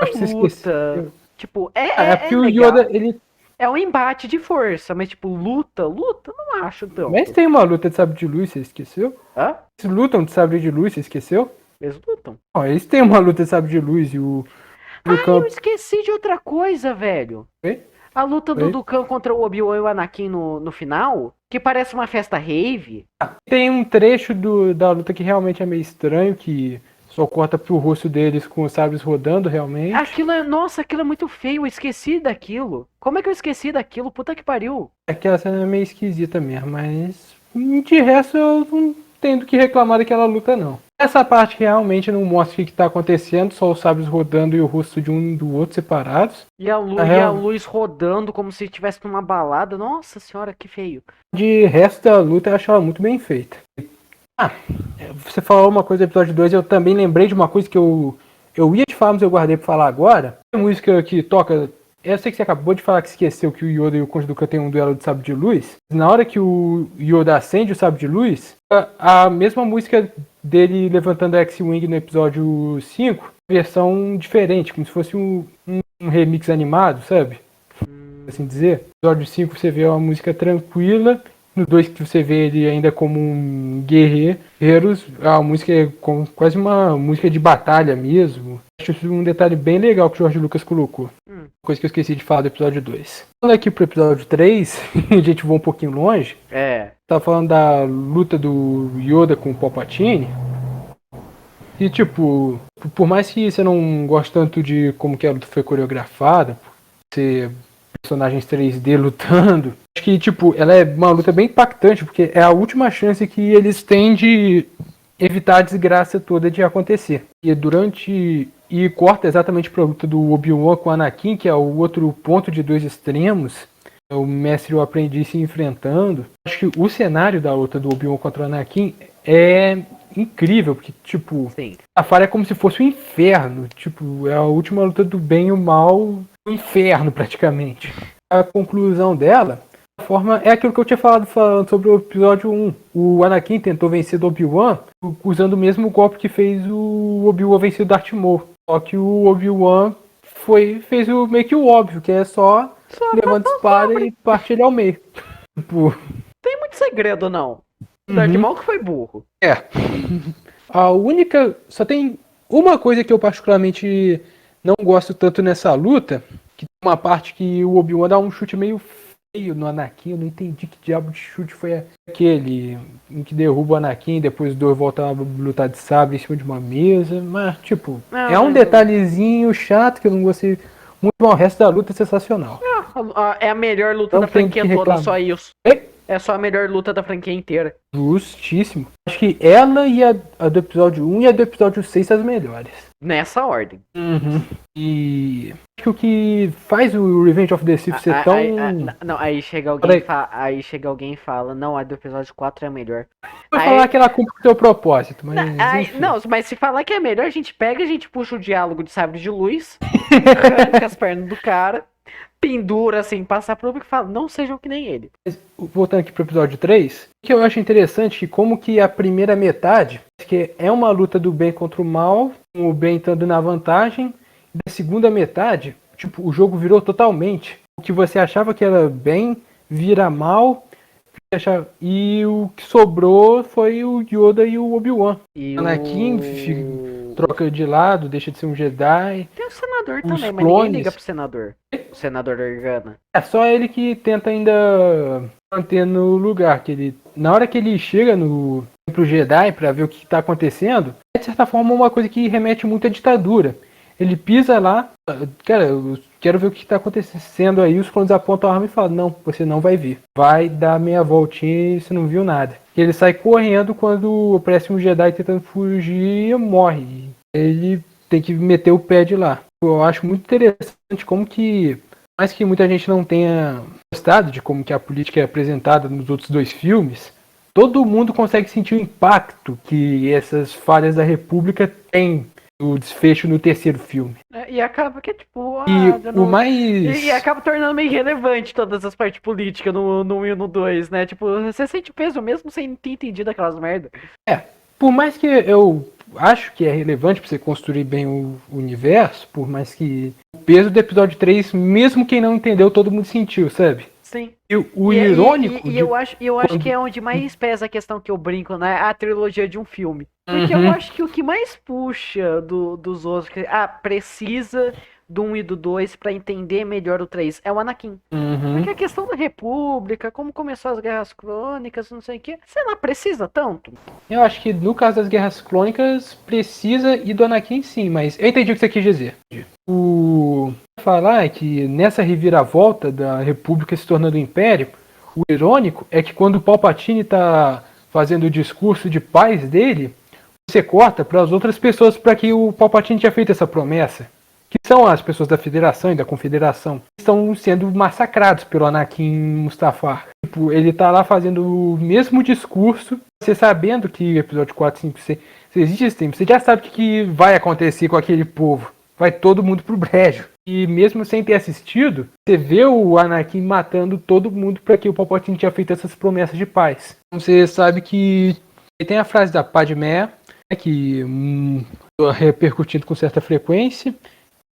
Acho que você Luta. esqueceu. Tipo, É é porque o legal. Yoda, ele... É um embate de força, mas tipo, luta, não acho Mas tanto. tem uma luta de sabre de luz, você esqueceu? Hã? Eles lutam de sabre de luz, você esqueceu? Eles lutam. Ó, eles têm uma luta de sabre de luz e o Ai, eu Dooku... esqueci de outra coisa, velho. Oi? A luta do Oi? Dukan contra o Obi-Wan e o Anakin no final, que parece uma festa rave. Tem um trecho da luta que realmente é meio estranho, que só corta pro rosto deles com os sabres rodando realmente. Nossa, aquilo é muito feio, eu esqueci daquilo. Como é que eu esqueci daquilo? Puta que pariu. Aquela cena é meio esquisita mesmo, mas de resto eu não tenho do que reclamar daquela luta não. Essa parte realmente não mostra o que tá acontecendo, só os sabres rodando e o rosto de um do outro separados. E a luz rodando como se estivesse numa balada. Nossa senhora, que feio. De resto da luta eu acho ela muito bem feita. Ah, você falou uma coisa do episódio 2, eu também lembrei de uma coisa que eu ia te falar, mas eu guardei pra falar agora. A música que toca... Eu sei que você acabou de falar que esqueceu que o Yoda e o Conde Dooku têm um duelo de sabre de luz. Na hora que o Yoda acende o sabre de luz, a mesma música dele levantando a X-Wing no episódio 5, versão diferente, como se fosse um remix animado, sabe? Assim dizer. No episódio 5 você vê uma música tranquila. No 2 que você vê ele ainda como um guerreiro, a música é quase uma música de batalha mesmo. Acho isso um detalhe bem legal que o George Lucas colocou. Coisa que eu esqueci de falar do episódio 2. Falando aqui pro episódio 3, a gente voa um pouquinho longe. Tá falando da luta do Yoda com o Palpatine. E tipo, por mais que você não goste tanto de como que a luta foi coreografada, ser personagens 3D lutando, acho que tipo, ela é uma luta bem impactante, porque é a última chance que eles têm de evitar a desgraça toda de acontecer. E corta exatamente pra luta do Obi-Wan com o Anakin, que é o outro ponto de dois extremos, o mestre e o aprendiz se enfrentando. Acho que o cenário da luta do Obi-Wan contra o Anakin é incrível, porque, tipo, Sim. a falha é como se fosse um inferno. Tipo, é a última luta do bem e o mal, um inferno, praticamente. A conclusão dela, a forma é aquilo que eu tinha falando sobre o episódio 1. O Anakin tentou vencer do Obi-Wan usando o mesmo golpe que fez o Obi-Wan vencer o Darth Maul. Só que o Obi-Wan fez meio que o óbvio, que é só levanta a espada e parte ele ao meio. Tipo... Tem muito segredo, não. O Darth Maul que foi burro. É. A única... Só tem uma coisa que eu particularmente não gosto tanto nessa luta, que tem uma parte que o Obi-Wan dá um chute meio feio no Anakin. Eu não entendi que diabo de chute foi aquele em que derruba o Anakin e depois os dois voltam a lutar de sabre em cima de uma mesa. Mas, tipo, é um detalhezinho chato que eu não gostei muito, mas o resto da luta é sensacional. É a melhor luta Não da tem franquia que toda, reclamar. só isso. Ei? É só a melhor luta da franquia inteira. Justíssimo. Acho que ela e a do episódio 1 e a do episódio 6 são as melhores. Nessa ordem. E acho que o que faz o Revenge of the Sith ser tão... Não, aí chega alguém e fala, não, a do episódio 4 é a melhor. Vou falar que ela cumpre o seu propósito, mas enfim. Não, mas se falar que é melhor, a gente pega, a gente puxa o diálogo de sabre de luz, arranca as pernas do cara, pendura assim, passa pro público e fala, não sejam que nem ele. Voltando aqui pro episódio 3, o que eu acho interessante é como que a primeira metade, que é uma luta do bem contra o mal, com o bem estando na vantagem, e da segunda metade, tipo, o jogo virou totalmente. O que você achava que era bem, vira mal, e o que sobrou foi o Yoda e o Obi-Wan. O Anakin troca de lado, deixa de ser um Jedi. Tem o senador Os também, mas clones. ninguém liga pro senador. O senador Organa. É só ele que tenta ainda manter no lugar. Que ele, na hora que ele chega no pro Jedi pra ver o que tá acontecendo, é de certa forma uma coisa que remete muito à ditadura. Ele pisa lá, cara, eu quero ver o que tá acontecendo aí, os clones apontam a arma e falam, não, você não vai vir. Vai dar meia voltinha e você não viu nada. E ele sai correndo quando aparece um Jedi tentando fugir e morre. Ele tem que meter o pé de lá. Eu acho muito interessante como que, mais que muita gente não tenha gostado de como que a política é apresentada nos outros 2 filmes, todo mundo consegue sentir o impacto que essas falhas da República têm no desfecho no 3º filme. E acaba que, tipo, E o mais... E acaba tornando meio irrelevante todas as partes políticas no 1 e no 2, né? Tipo, você sente peso mesmo sem ter entendido aquelas merda. Por mais que eu acho que é relevante pra você construir bem o universo, por mais que o peso do episódio 3, mesmo quem não entendeu, todo mundo sentiu, sabe? Sim. E o irônico... eu acho que é onde mais pesa a questão que eu brinco, né? A trilogia de um filme. Porque eu acho que o que mais puxa dos outros... precisa do 1 e do 2 pra entender melhor o 3 é o Anakin. Porque a questão da República, como começou as Guerras Crônicas, não sei o que, você não precisa tanto. Eu acho que no caso das Guerras Clônicas precisa e do Anakin sim, mas eu entendi o que você quis dizer. O falar é que nessa reviravolta da República se tornando Império, o irônico é que quando o Palpatine tá fazendo o discurso de paz dele, você corta para as outras pessoas para que o Palpatine tinha feito essa promessa. Que são as pessoas da Federação e da Confederação, que estão sendo massacrados pelo Anakin Mustafar. Tipo, ele tá lá fazendo o mesmo discurso, você sabendo que o episódio 4, 5, 6 existem, você já sabe o que vai acontecer com aquele povo. Vai todo mundo pro brejo. E mesmo sem ter assistido, você vê o Anakin matando todo mundo para que o Palpatine tinha feito essas promessas de paz. Então, você sabe que tem a frase da Padmé, que repercutindo com certa frequência,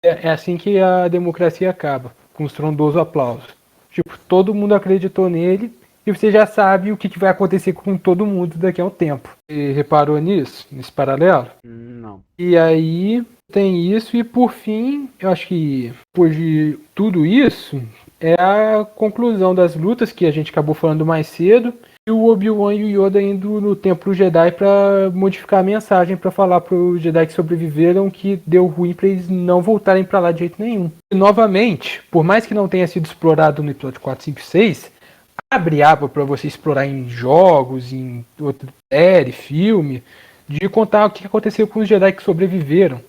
é assim que a democracia acaba, com estrondoso aplauso. Tipo, todo mundo acreditou nele e você já sabe o que vai acontecer com todo mundo daqui a um tempo. Você reparou nisso? Nesse paralelo? Não. E aí tem isso e por fim, eu acho que depois de tudo isso, é a conclusão das lutas que a gente acabou falando mais cedo. E o Obi-Wan e o Yoda indo no Templo Jedi para modificar a mensagem, para falar para os Jedi que sobreviveram que deu ruim para eles não voltarem para lá de jeito nenhum. E novamente, por mais que não tenha sido explorado no episódio 4, 5 e 6, abre aba para você explorar em jogos, em outra série, filme, de contar o que aconteceu com os Jedi que sobreviveram.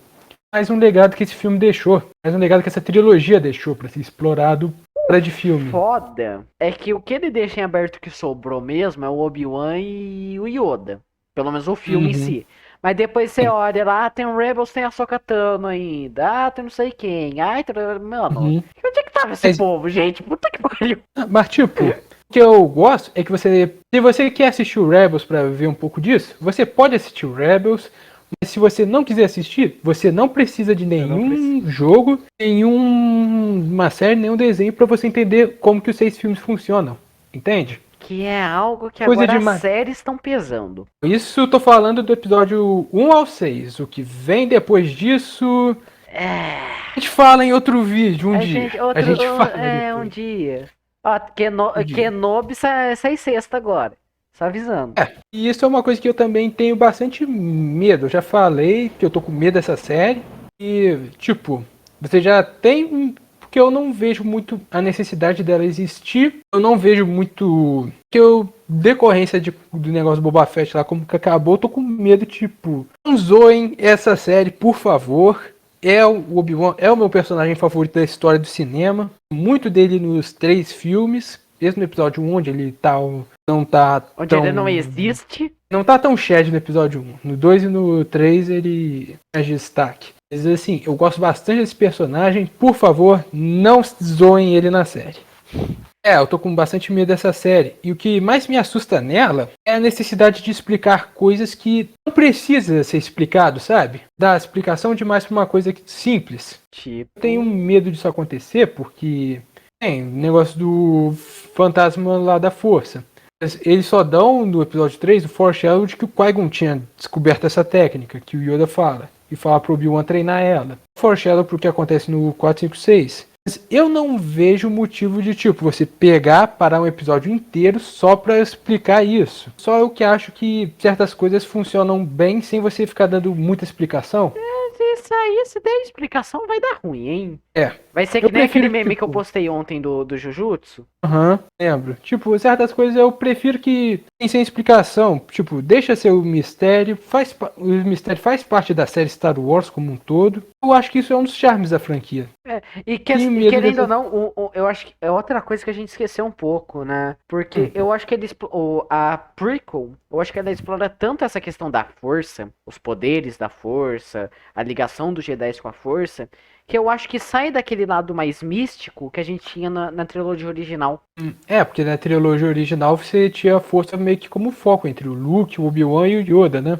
Mais um legado que esse filme deixou, mais um legado que essa trilogia deixou para ser explorado de filme. Foda é que o que ele deixa em aberto que sobrou mesmo é o Obi-Wan e o Yoda. Pelo menos o filme em si. Mas depois você olha lá, tem o Rebels, tem a Ahsoka Tano ainda. Tem não sei quem. Mano, onde é que tava esse povo, gente? Puta que pariu. Mas tipo, o que eu gosto é que se você quer assistir o Rebels pra ver um pouco disso, você pode assistir o Rebels. Mas se você não quiser assistir, você não precisa de nenhum jogo, nenhuma série, nenhum desenho para você entender como que os 6 filmes funcionam. Entende? Que é algo que Coisa agora demais. as séries estão pesando. Isso eu tô falando do episódio 1 ao 6. O que vem depois disso... A gente fala em outro vídeo, a gente fala um dia. Ó, Kenobi sai sexta agora. Só avisando. E isso é uma coisa que eu também tenho bastante medo. Eu já falei que eu tô com medo dessa série. E, tipo, você já tem... Porque eu não vejo muito a necessidade dela existir. Eu não vejo muito... decorrência do negócio do Boba Fett lá, como que acabou, eu tô com medo, tipo... Não zoem essa série, por favor. O Obi-Wan é o meu personagem favorito da história do cinema. Muito dele nos 3 filmes. Mesmo no episódio 1, onde ele não tá onde tão... ele não existe. Não tá tão shed no episódio 1. No 2 e no 3 ele é de destaque. Mas assim, eu gosto bastante desse personagem. Por favor, não zoem ele na série. Eu tô com bastante medo dessa série. E o que mais me assusta nela é a necessidade de explicar coisas que não precisa ser explicado, sabe? Dar explicação demais pra uma coisa simples. Tipo... Eu tenho medo disso acontecer porque... Tem o negócio do fantasma lá da força. Eles só dão no episódio 3 o foreshadow de que o Qui-Gon tinha descoberto essa técnica, que o Yoda fala. E fala pro Obi-Wan treinar ela. O foreshadow pro que acontece no 4, 5, 6. Mas eu não vejo motivo de, tipo, você parar um episódio inteiro só pra explicar isso. Só eu que acho que certas coisas funcionam bem sem você ficar dando muita explicação. Isso aí, se der explicação, vai dar ruim, hein? É. Vai ser Eu que nem aquele prefiro, meme que eu tipo, postei ontem do Jujutsu. aham, lembro. Tipo, certas coisas eu prefiro que tem sem explicação. Tipo, deixa ser o mistério. O mistério faz parte da série Star Wars como um todo. Eu acho que isso é um dos charmes da franquia. E Tenho medo querendo ou dessa... não, eu acho que é outra coisa que a gente esqueceu um pouco, né? Porque eu acho que a prequel, eu acho que ela explora tanto essa questão da força, os poderes da força, a ligação dos Jedi com a força, que eu acho que sai daquele lado mais místico que a gente tinha na trilogia original. Porque na trilogia original você tinha a força meio que como foco entre o Luke, o Obi-Wan e o Yoda, né?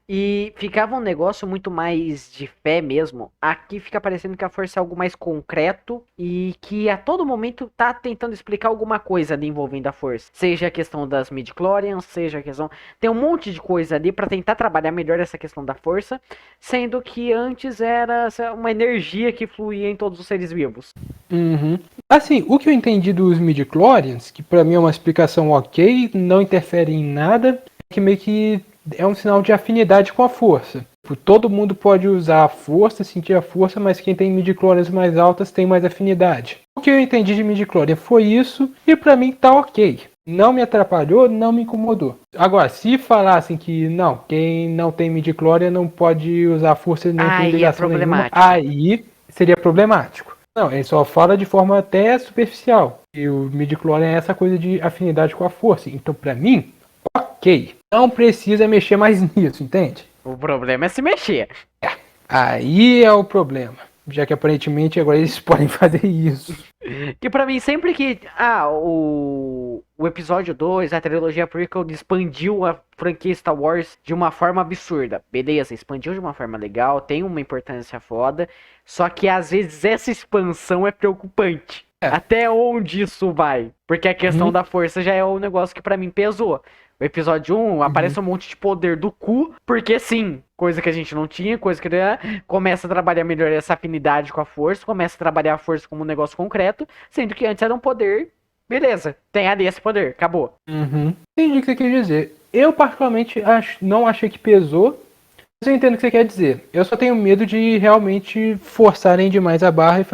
E ficava um negócio muito mais de fé mesmo. Aqui fica parecendo que a força é algo mais concreto e que a todo momento tá tentando explicar alguma coisa ali envolvendo a força. Seja a questão das midichlorians, seja a questão... Tem um monte de coisa ali pra tentar trabalhar melhor essa questão da força, sendo que antes era uma energia que fluía em todos os seres vivos. Uhum. Assim, o que eu entendi dos midichlorians, que pra mim é uma explicação ok, não interfere em nada, é que meio que é um sinal de afinidade com a força. Tipo, todo mundo pode usar a força, sentir a força, mas quem tem midichlorians mais altas tem mais afinidade. O que eu entendi de midichlorian foi isso, e pra mim tá ok. Não me atrapalhou, não me incomodou. Agora, se falassem que não, quem não tem midichlorian não pode usar a força, não tem Aí é ligação nenhuma, problemático. aí seria problemático. Não, ele só fala de forma até superficial. E o midichlorian é essa coisa de afinidade com a força. Então, pra mim, ok. Não precisa mexer mais nisso, entende? O problema é se mexer. Aí é o problema. Já que aparentemente agora eles podem fazer isso. Que pra mim, sempre que. O episódio 2, a trilogia prequel, expandiu a franquia Star Wars de uma forma absurda. Beleza, expandiu de uma forma legal, tem uma importância foda. Só que às vezes essa expansão é preocupante. Até onde isso vai? Porque a questão da força já é o negócio que pra mim pesou. O episódio 1 aparece um monte de poder do cu, porque sim, coisa que a gente não tinha, coisa que começa a trabalhar melhor essa afinidade com a força, começa a trabalhar a força como um negócio concreto, sendo que antes era um poder, beleza, tem ali esse poder, acabou. Entendi o que você quer dizer. Eu particularmente não achei que pesou, mas eu entendo o que você quer dizer. Eu só tenho medo de realmente forçarem demais a barra e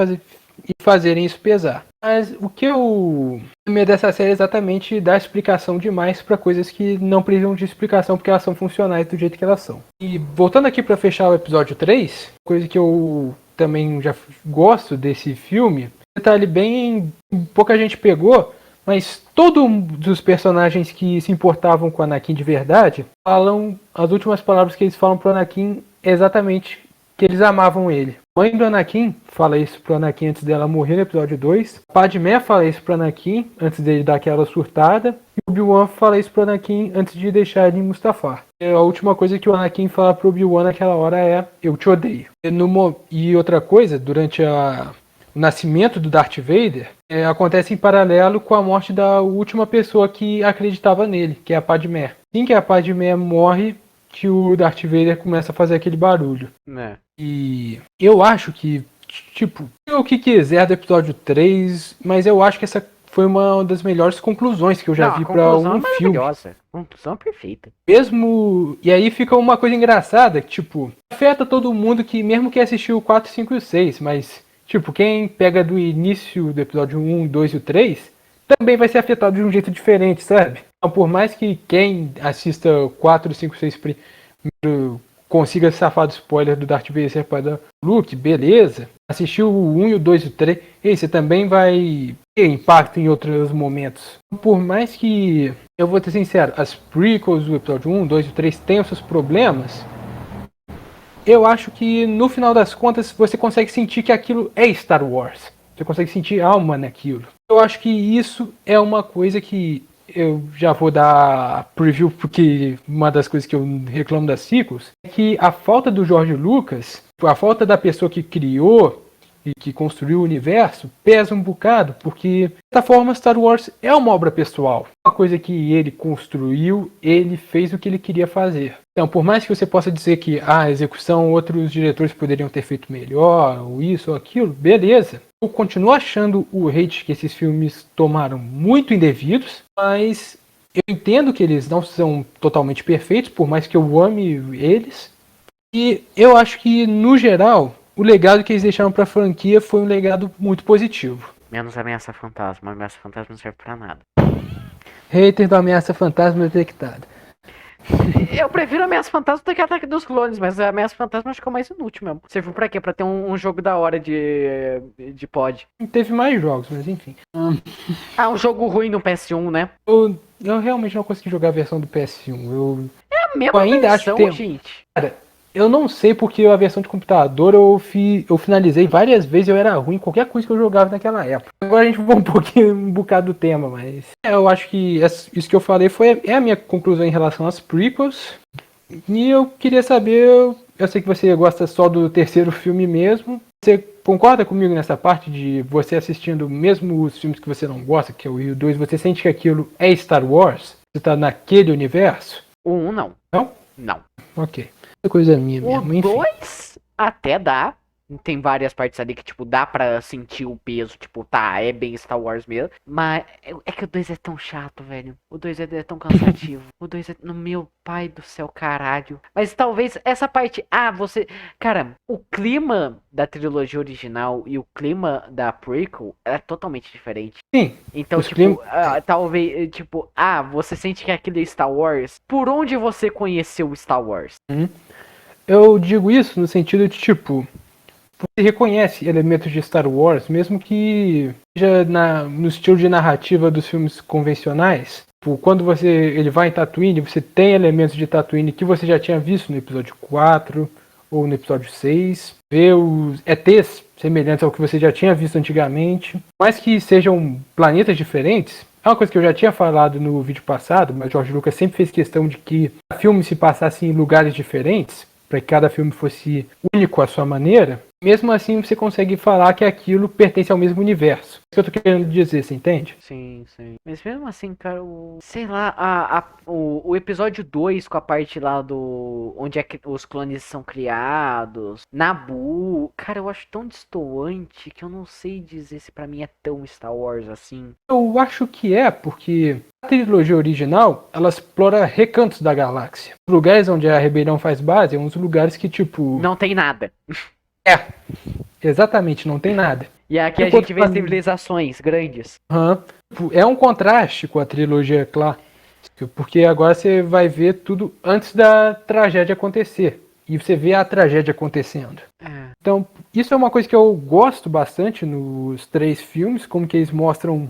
fazerem isso pesar. Mas o que eu tenho medo dessa série é exatamente dar explicação demais para coisas que não precisam de explicação porque elas são funcionais do jeito que elas são. E voltando aqui para fechar o episódio 3, coisa que eu também já gosto desse filme, detalhe bem pouca gente pegou, mas todos os personagens que se importavam com o Anakin de verdade falam as últimas palavras que eles falam pro Anakin exatamente que eles amavam ele. A mãe do Anakin fala isso pro Anakin antes dela morrer no episódio 2. Padmé fala isso pro Anakin antes dele dar aquela surtada. E o Obi-Wan fala isso pro Anakin antes de deixar ele em Mustafar. A última coisa que o Anakin fala pro Obi-Wan naquela hora é: eu te odeio. E outra coisa, durante o nascimento do Darth Vader, acontece em paralelo com a morte da última pessoa que acreditava nele, que é a Padmé. Assim que a Padmé morre, que o Darth Vader começa a fazer aquele barulho. E eu acho que, tipo, o que quiser do episódio 3, mas eu acho que essa foi uma das melhores conclusões que eu já vi pra um filme. Conclusão perfeita. Mesmo. E aí fica uma coisa engraçada, que, tipo, afeta todo mundo que, mesmo que assistiu o 4, 5 e o 6, mas, tipo, quem pega do início do episódio 1, 2 e o 3, também vai ser afetado de um jeito diferente, sabe? Então, por mais que quem assista 4, 5, 6 primeiro consiga safar do spoiler do Darth Vader ser pai da Luke, beleza. Assistiu o 1 e o 2 e o 3, e você também vai ter impacto em outros momentos. Por mais que, eu vou ser sincero, as prequels do episódio 1, 2 e 3 tenham seus problemas, eu acho que no final das contas você consegue sentir que aquilo é Star Wars. Você consegue sentir alma naquilo. Eu acho que isso é uma coisa que eu já vou dar preview, porque uma das coisas que eu reclamo das sequels é que a falta do George Lucas, a falta da pessoa que criou e que construiu o universo, pesa um bocado, porque, de certa forma, Star Wars é uma obra pessoal. Uma coisa que ele construiu, ele fez o que ele queria fazer. Então, por mais que você possa dizer que a execução, outros diretores poderiam ter feito melhor, ou isso ou aquilo, beleza. Eu continuo achando o hate que esses filmes tomaram muito indevidos, mas eu entendo que eles não são totalmente perfeitos, por mais que eu ame eles. E eu acho que, no geral, o legado que eles deixaram pra franquia foi um legado muito positivo. Menos Ameaça Fantasma. Ameaça Fantasma não serve pra nada. Hater do Ameaça Fantasma detectado. Eu prefiro Ameaça Fantasma do que Ataque dos Clones, mas a Ameaça Fantasma acho que é o mais inútil mesmo. Serviu pra quê? Pra ter um jogo da hora de pod. Teve mais jogos, mas enfim. Ah, um jogo ruim no PS1, né? Eu realmente não consegui jogar a versão do PS1. É a mesma ainda versão, acho que gente. Cara, eu não sei porque a versão de computador eu finalizei várias vezes e eu era ruim em qualquer coisa que eu jogava naquela época. Agora a gente vai um bocado do tema, mas eu acho que isso que eu falei é a minha conclusão em relação às prequels. E eu queria saber, eu sei que você gosta só do terceiro filme mesmo. Você concorda comigo nessa parte de você assistindo mesmo os filmes que você não gosta, que é o 1 e o 2, você sente que aquilo é Star Wars? Você tá naquele universo? O 1 não. Não? Não. Ok. Coisa minha O mesmo, enfim. 2 até dá. Tem várias partes ali que, tipo, dá pra sentir o peso. Tipo, tá, é bem Star Wars mesmo. Mas é que o 2 é tão chato, velho. O 2 é tão cansativo. O 2 é... No meu pai do céu, caralho. Mas talvez essa parte... Ah, você... Cara, o clima da trilogia original e o clima da prequel é totalmente diferente. Sim. Então, tipo, talvez... Tipo, você sente que aquilo é Star Wars. Por onde você conheceu Star Wars? Eu digo isso no sentido de, tipo, você reconhece elementos de Star Wars, mesmo que seja no estilo de narrativa dos filmes convencionais. Tipo, quando ele vai em Tatooine, você tem elementos de Tatooine que você já tinha visto no episódio 4 ou no episódio 6. Vê os ETs semelhantes ao que você já tinha visto antigamente. Mas que sejam planetas diferentes, é uma coisa que eu já tinha falado no vídeo passado, mas George Lucas sempre fez questão de que o filme se passasse em lugares diferentes, para que cada filme fosse único à sua maneira. Mesmo assim, você consegue falar que aquilo pertence ao mesmo universo. É isso que eu tô querendo dizer, você entende? Sim, sim. Mas mesmo assim, cara, sei lá, o episódio 2 com a parte lá do... Onde é que os clones são criados, Naboo, cara, eu acho tão destoante que eu não sei dizer se pra mim é tão Star Wars assim. Eu acho que é, porque a trilogia original, ela explora recantos da galáxia. Os lugares onde a rebelião faz base, são uns lugares que, tipo... Não tem nada. Exatamente, não tem nada. E aqui a gente vê civilizações grandes. É um contraste com a trilogia clássica, porque agora você vai ver tudo antes da tragédia acontecer. E você vê a tragédia acontecendo. Então, isso é uma coisa que eu gosto bastante nos 3 filmes, como que eles mostram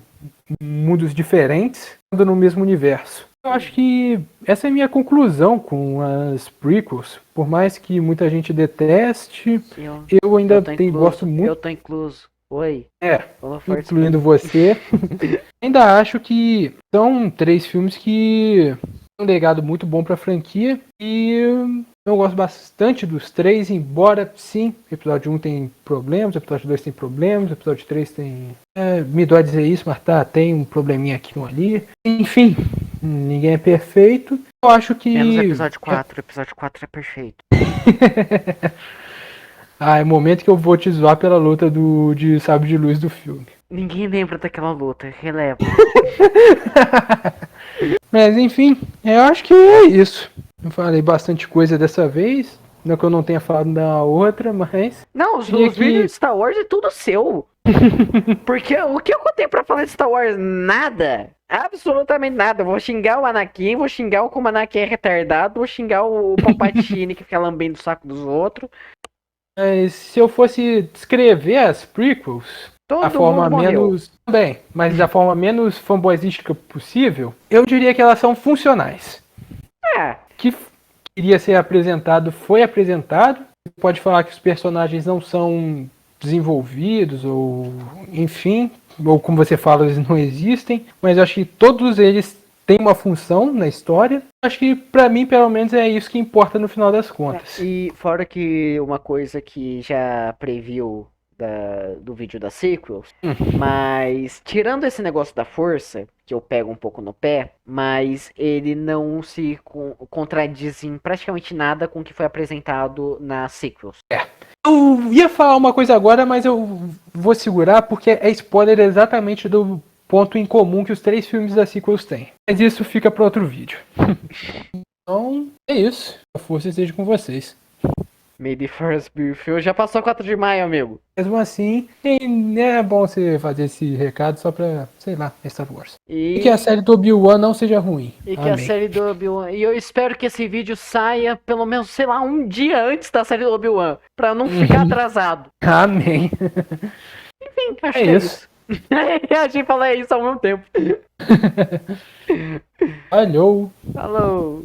mundos diferentes, no mesmo universo. Eu acho que essa é a minha conclusão com as prequels. Por mais que muita gente deteste, eu ainda gosto muito. Eu tô incluso. Oi. Incluindo você. Ainda acho que são 3 filmes que um legado muito bom pra franquia. E eu gosto bastante dos 3, embora sim, o episódio 1 tem problemas, o episódio 2 tem problemas, o episódio 3 tem... me dói dizer isso, mas tem um probleminha aqui ou ali. Enfim, ninguém é perfeito. Eu acho que... Menos o episódio 4, o episódio 4 é perfeito. É o momento que eu vou te zoar pela luta de sabre de luz do filme. Ninguém lembra daquela luta, releva. Mas enfim, eu acho que é isso. Eu falei bastante coisa dessa vez. Não que eu não tenha falado da outra, mas... Não, os vídeos de Star Wars é tudo seu. Porque o que eu contei pra falar de Star Wars? Nada. Absolutamente nada. Eu vou xingar o Anakin, vou xingar como o Anakin é retardado, vou xingar o Palpatine que fica lambendo o saco dos outros. Mas se eu fosse descrever as prequels, Todo a forma menos... Bem, mas da forma menos fanboyística possível, eu diria que elas são funcionais. Que queria ser apresentado, foi apresentado. Você pode falar que os personagens não são desenvolvidos, ou enfim, ou como você fala, eles não existem, mas eu acho que todos eles têm uma função na história. Acho que pra mim, pelo menos, é isso que importa no final das contas. E fora que uma coisa que já previu do vídeo da sequels, mas tirando esse negócio da força, que eu pego um pouco no pé, mas ele não se contradiz em praticamente nada com o que foi apresentado na sequels. Eu ia falar uma coisa agora, mas eu vou segurar porque é spoiler exatamente do ponto em comum que os 3 filmes da sequels têm. Mas isso fica para outro vídeo. Então, é isso. A força esteja com vocês. May the Force be with you. Já passou 4 de maio, amigo. Mesmo assim, é bom você fazer esse recado só pra, sei lá, Star Wars. E que a série do Obi-Wan não seja ruim. E que Amém. a série do Obi-Wan... E eu espero que esse vídeo saia pelo menos, sei lá, um dia antes da série do Obi-Wan. Pra não ficar atrasado. Amém. Enfim, acho que é isso. A gente fala isso ao mesmo tempo. Falhou. Falou.